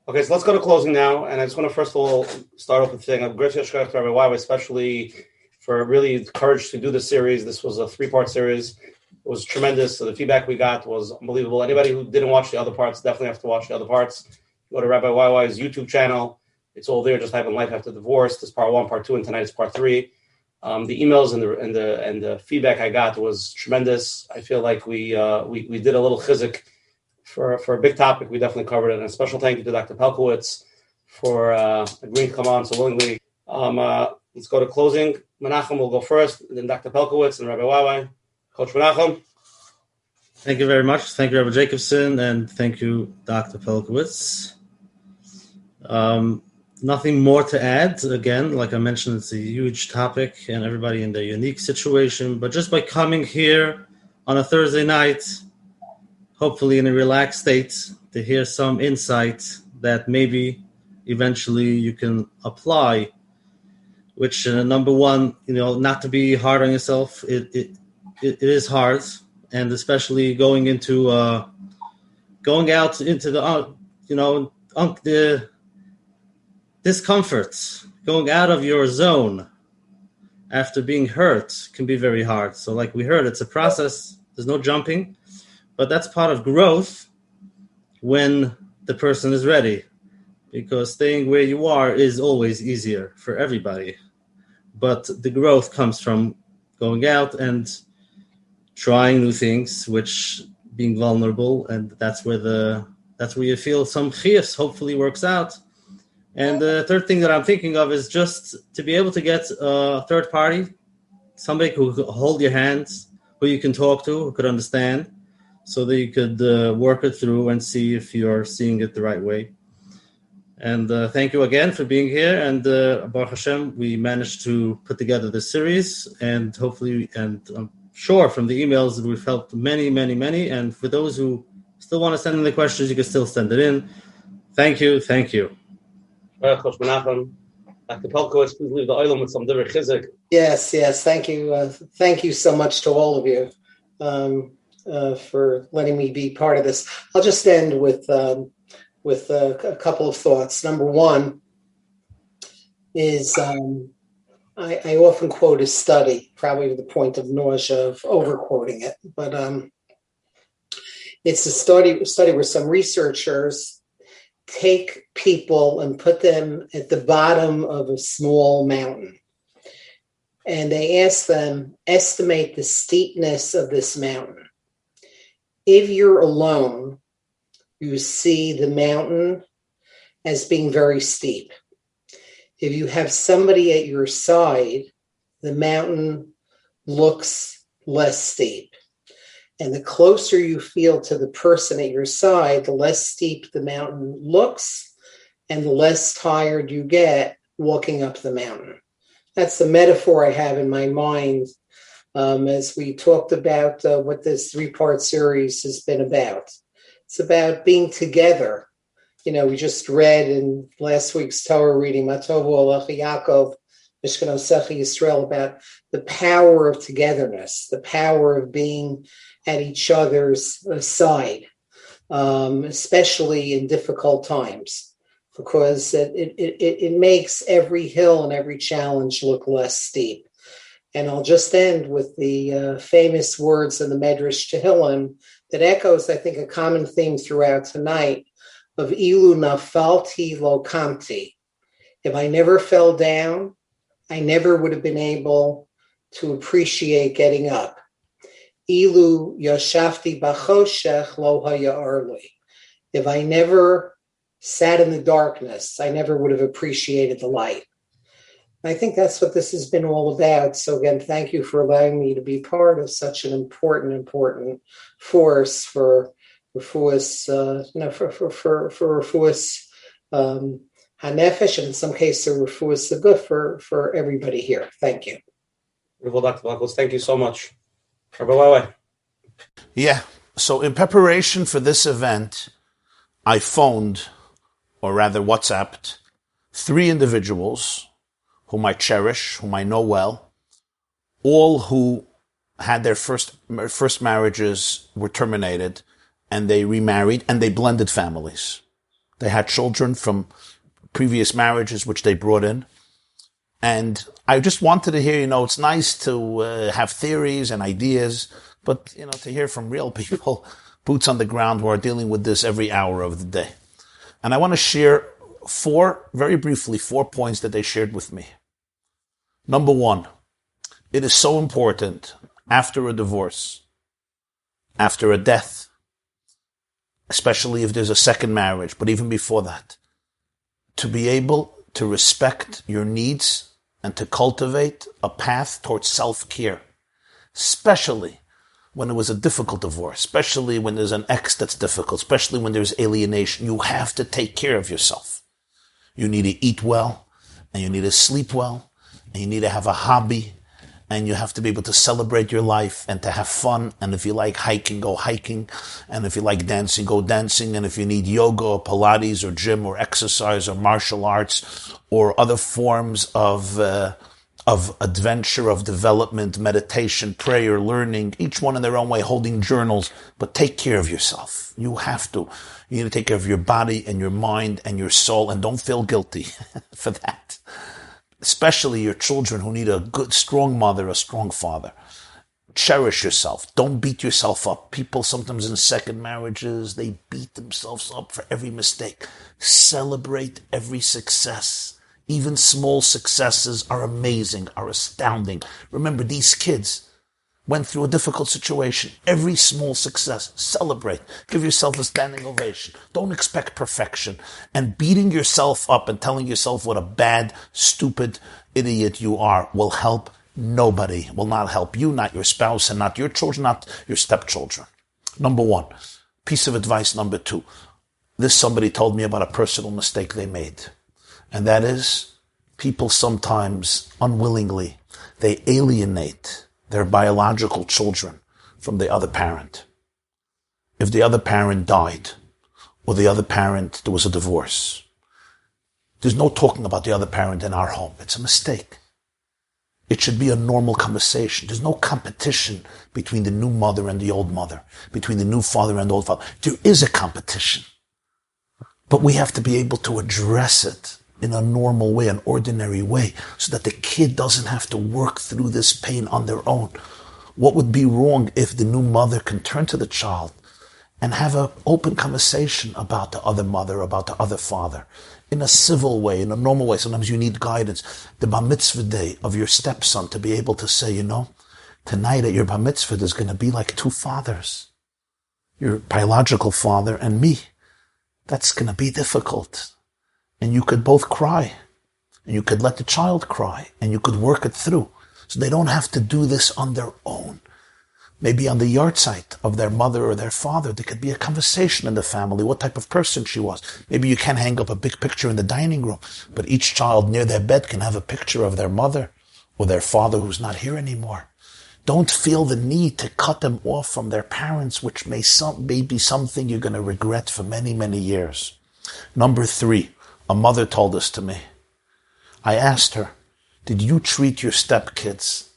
Okay, so let's go to closing now. And I just want to first of all start off with saying I'm grateful to Rabbi Wai, especially for really the courage to do this series. This was a 3-part series. It was tremendous. So the feedback we got was unbelievable. Anybody who didn't watch the other parts definitely have to watch the other parts. Go to Rabbi Wai's YouTube channel. It's all there. Just type in Life After Divorce. This is part 1, part 2, and tonight is part 3. The emails and the feedback I got was tremendous. I feel like we did a little chizuk for a big topic. We definitely covered it. And a special thank you to Dr. Pelkowitz for agreeing to come on so willingly. Let's go to closing. Menachem will go first, then Dr. Pelkowitz and Rabbi Wai. Coach Menachem. Thank you very much. Thank you, Rabbi Jacobson, and thank you, Dr. Pelkowitz. Nothing more to add. Again, like I mentioned, it's a huge topic and everybody in their unique situation. But just by coming here on a Thursday night, hopefully in a relaxed state, to hear some insight that maybe eventually you can apply, which number one, not to be hard on yourself. It is hard, and especially going into going out into the discomforts, going out of your zone after being hurt can be very hard. So like we heard, it's a process. There's no jumping, but that's part of growth when the person is ready, because staying where you are is always easier for everybody. But the growth comes from going out and trying new things, which being vulnerable, and that's where you feel some chiyus hopefully works out. And the third thing that I'm thinking of is just to be able to get a third party, somebody who could hold your hands, who you can talk to, who could understand, so that you could work it through and see if you're seeing it the right way. And thank you again for being here. And Baruch Hashem, we managed to put together this series, and hopefully, and I'm sure from the emails that we've helped many, many, many. And for those who still want to send in the questions, you can still send it in. Thank you. Thank you. Dr. Pelkowitz, please leave the island with some divrei chizuk. Yes. Thank you. Thank you so much to all of you for letting me be part of this. I'll just end with a couple of thoughts. Number one is I often quote a study, probably to the point of nausea of overquoting it, but it's a study where some researchers take people and put them at the bottom of a small mountain. And they ask them, estimate the steepness of this mountain. If you're alone, you see the mountain as being very steep. If you have somebody at your side, the mountain looks less steep. And the closer you feel to the person at your side, the less steep the mountain looks and the less tired you get walking up the mountain. That's the metaphor I have in my mind as we talked about what this 3-part series has been about. It's about being together. We just read in last week's Torah reading, Matovu Alecha Yaakov, Mishkanosecha Yisrael, about the power of togetherness, the power of being at each other's side, especially in difficult times, because it makes every hill and every challenge look less steep. And I'll just end with the famous words in the Medrash Tehillim that echoes, I think, a common theme throughout tonight of Ilu nafalti lo kamti. If I never fell down, I never would have been able to appreciate getting up. Ilu yashafti bachoshech lo haya arli. If I never sat in the darkness, I never would have appreciated the light. I think that's what this has been all about. So again, thank you for allowing me to be part of such an important force for refuas, for refuas hanefesh, and in some cases refuas seguf for everybody here. Thank you. Beautiful, Dr. Blackles. Thank you so much. Yeah. So in preparation for this event, I phoned, or rather WhatsApped, 3 individuals whom I cherish, whom I know well, all who had their first marriages were terminated, and they remarried, and they blended families. They had children from previous marriages, which they brought in. And I just wanted to hear, it's nice to have theories and ideas, but, to hear from real people, boots on the ground, who are dealing with this every hour of the day. And I want to share 4 points that they shared with me. Number 1, it is so important after a divorce, after a death, especially if there's a second marriage, but even before that, to be able to respect your needs and to cultivate a path towards self-care, especially when it was a difficult divorce, especially when there's an ex that's difficult, especially when there's alienation. You have to take care of yourself. You need to eat well, and you need to sleep well, and you need to have a hobby, and you have to be able to celebrate your life and to have fun. And if you like hiking, go hiking. And if you like dancing, go dancing. And if you need yoga or Pilates or gym or exercise or martial arts or other forms of of adventure, of development, meditation, prayer, learning, each one in their own way, holding journals, but take care of yourself. You have to. You need to take care of your body and your mind and your soul, and don't feel guilty for that. Especially your children who need a good, strong mother, a strong father. Cherish yourself. Don't beat yourself up. People sometimes in second marriages, they beat themselves up for every mistake. Celebrate every success. Even small successes are amazing, are astounding. Remember, these kids went through a difficult situation. Every small success, celebrate. Give yourself a standing ovation. Don't expect perfection. And beating yourself up and telling yourself what a bad, stupid idiot you are will help nobody. Will not help you, not your spouse, and not your children, not your stepchildren. Number one. Piece of advice number two. This somebody told me about a personal mistake they made. And that is, people sometimes unwillingly, they alienate their biological children from the other parent. If the other parent died, or the other parent, there was a divorce, there's no talking about the other parent in our home. It's a mistake. It should be a normal conversation. There's no competition between the new mother and the old mother, between the new father and the old father. There is a competition. But we have to be able to address it in a normal way, an ordinary way, so that the kid doesn't have to work through this pain on their own. What would be wrong if the new mother can turn to the child and have an open conversation about the other mother, about the other father, in a civil way, in a normal way? Sometimes you need guidance. The bar mitzvah day of your stepson, to be able to say, tonight at your bar mitzvah, there's going to be like two fathers. Your biological father and me. That's going to be difficult. And you could both cry. And you could let the child cry. And you could work it through. So they don't have to do this on their own. Maybe on the yard site of their mother or their father, there could be a conversation in the family, what type of person she was. Maybe you can't hang up a big picture in the dining room, but each child near their bed can have a picture of their mother or their father who's not here anymore. Don't feel the need to cut them off from their parents, which may be something you're going to regret for many, many years. Number three, a mother told this to me. I asked her, did you treat your stepkids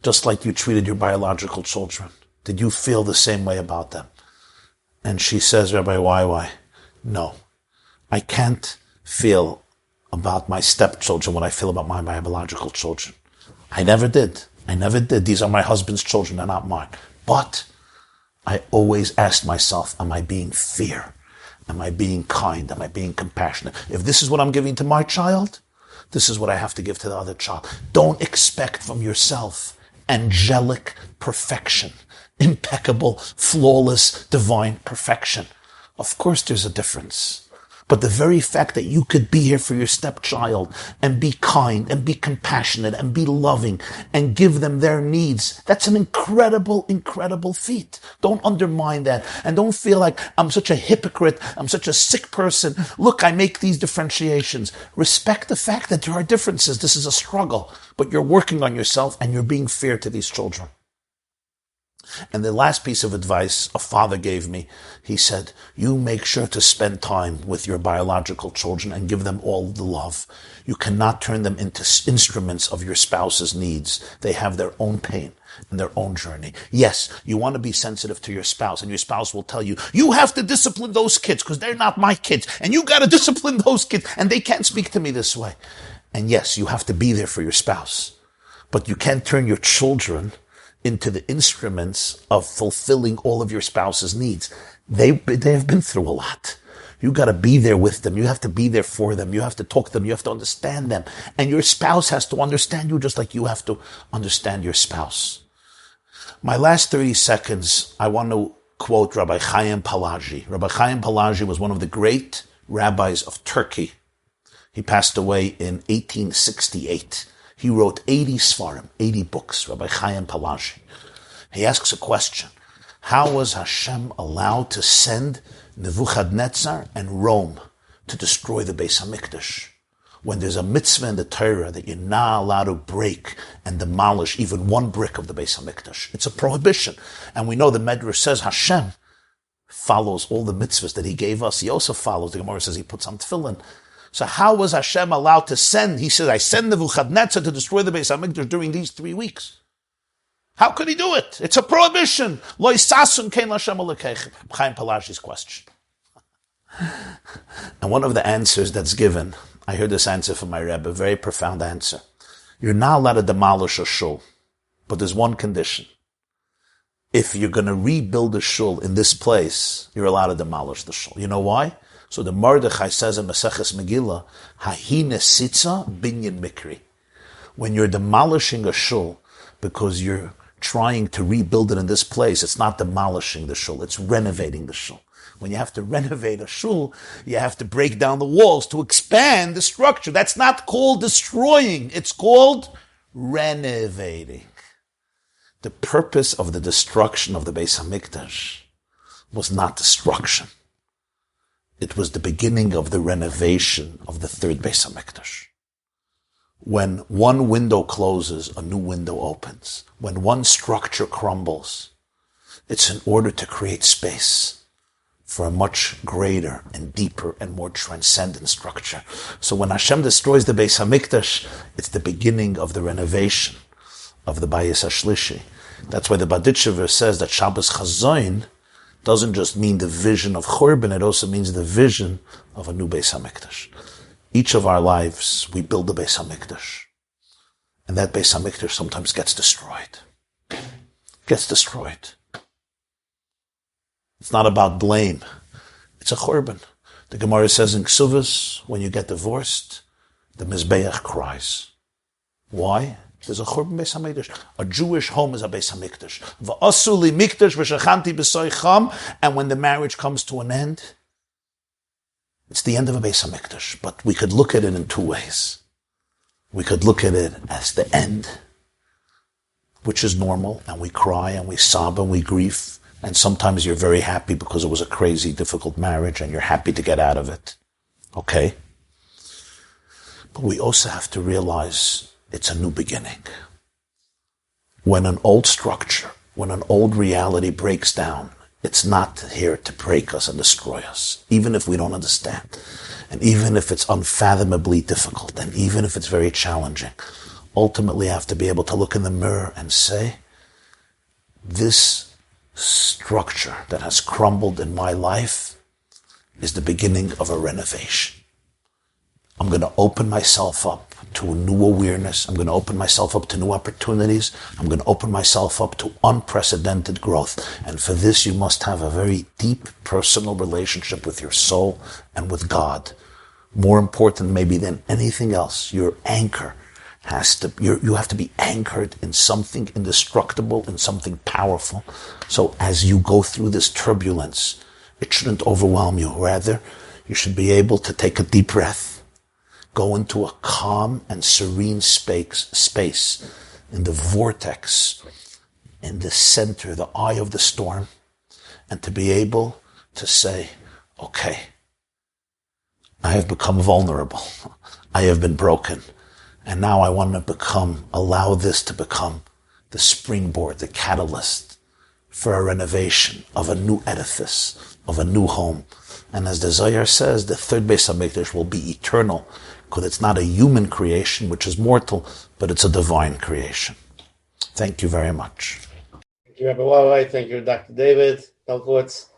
just like you treated your biological children? Did you feel the same way about them? And she says, Rabbi, why? No, I can't feel about my stepchildren what I feel about my biological children. I never did. These are my husband's children, they're not mine. But I always asked myself, am I being fair? Am I being kind? Am I being compassionate? If this is what I'm giving to my child, this is what I have to give to the other child. Don't expect from yourself angelic perfection, impeccable, flawless, divine perfection. Of course there's a difference. But the very fact that you could be here for your stepchild and be kind and be compassionate and be loving and give them their needs, that's an incredible, incredible feat. Don't undermine that. And don't feel like I'm such a hypocrite, I'm such a sick person. Look, I make these differentiations. Respect the fact that there are differences. This is a struggle. But you're working on yourself and you're being fair to these children. And the last piece of advice a father gave me, he said, you make sure to spend time with your biological children and give them all the love. You cannot turn them into instruments of your spouse's needs. They have their own pain and their own journey. Yes, you want to be sensitive to your spouse, and your spouse will tell you, you have to discipline those kids because they're not my kids, and you got to discipline those kids, and they can't speak to me this way. And yes, you have to be there for your spouse, but you can't turn your children into the instruments of fulfilling all of your spouse's needs. They have been through a lot. You got to be there with them. You have to be there for them. You have to talk to them. You have to understand them. And your spouse has to understand you just like you have to understand your spouse. My last 30 seconds, I want to quote Rabbi Chaim Palagi. Rabbi Chaim Palagi was one of the great rabbis of Turkey. He passed away in 1868. He wrote 80 Sfarim, 80 books, Rabbi Chaim Palagi. He asks a question. How was Hashem allowed to send Nebuchadnezzar and Rome to destroy the Beis HaMikdash? When there's a mitzvah in the Torah that you're not allowed to break and demolish even one brick of the Beis HaMikdash. It's a prohibition. And we know the Medrash says Hashem follows all the mitzvahs that he gave us. He also follows, the Gemara says he puts on tefillin. So how was Hashem allowed to send? He says, I send Nebuchadnezzar to destroy the Beis HaMikdash during these 3 weeks. How could he do it? It's a prohibition. Lo yisasun kein l'Hashem Elokeichem. Chaim Palashi's question. And one of the answers that's given, I heard this answer from my Rebbe, a very profound answer. You're not allowed to demolish a shul, but there's one condition. If you're going to rebuild a shul in this place, you're allowed to demolish the shul. You know why? So the Mordechai says in Maseches Megillah, Hahi nesitza binyan mikri. When you're demolishing a shul because you're trying to rebuild it in this place, it's not demolishing the shul, it's renovating the shul. When you have to renovate a shul, you have to break down the walls to expand the structure. That's not called destroying, it's called renovating. The purpose of the destruction of the Beis HaMikdash was not destruction. It was the beginning of the renovation of the third Beis HaMikdash. When one window closes, a new window opens. When one structure crumbles, it's in order to create space for a much greater and deeper and more transcendent structure. So when Hashem destroys the Beis HaMikdash, it's the beginning of the renovation of the Bayis HaShlishi. That's why the Baditchever says that Shabbos Chazoin doesn't just mean the vision of Churban, it also means the vision of a new Beis HaMikdash. Each of our lives, we build the Beis HaMikdash. And that Beis HaMikdash sometimes gets destroyed. It's not about blame. It's a Churban. The Gemara says in Ksuvas, when you get divorced, the Mizbeach cries. Why? There's a Churban Beis HaMikdash. A Jewish home is a Beis HaMikdash. V'asu li mikdash v'shachanti b'soy cham. And when the marriage comes to an end, it's the end of a Beis HaMikdash. But we could look at it in two ways. We could look at it as the end, which is normal, and we cry and we sob and we grieve. And sometimes you're very happy because it was a crazy, difficult marriage and you're happy to get out of it. Okay? But we also have to realize it's a new beginning. When an old structure, when an old reality breaks down, it's not here to break us and destroy us, even if we don't understand, and even if it's unfathomably difficult, and even if it's very challenging. Ultimately, I have to be able to look in the mirror and say, this structure that has crumbled in my life is the beginning of a renovation. I'm going to open myself up to a new awareness. I'm going to open myself up to new opportunities. I'm going to open myself up to unprecedented growth. And for this, you must have a very deep personal relationship with your soul and with God. More important maybe than anything else, your anchor you have to be anchored in something indestructible, in something powerful. So as you go through this turbulence, it shouldn't overwhelm you. Rather, you should be able to take a deep breath, go into a calm and serene space in the vortex, in the center, the eye of the storm, and to be able to say, okay, I have become vulnerable. I have been broken. And now I want to allow this to become the springboard, the catalyst for a renovation of a new edifice, of a new home. And as the Zohar says, the third Beis HaMikdash will be eternal, because it's not a human creation, which is mortal, but it's a divine creation. Thank you very much. Thank you, Rabbi Wawai. Thank you, Dr. David Belkowitz.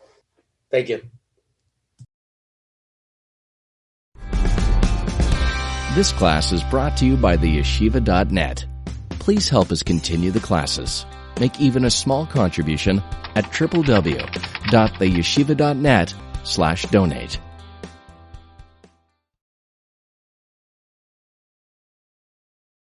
Thank you. This class is brought to you by theyeshiva.net. Please help us continue the classes. Make even a small contribution at www.theyeshiva.net/donate.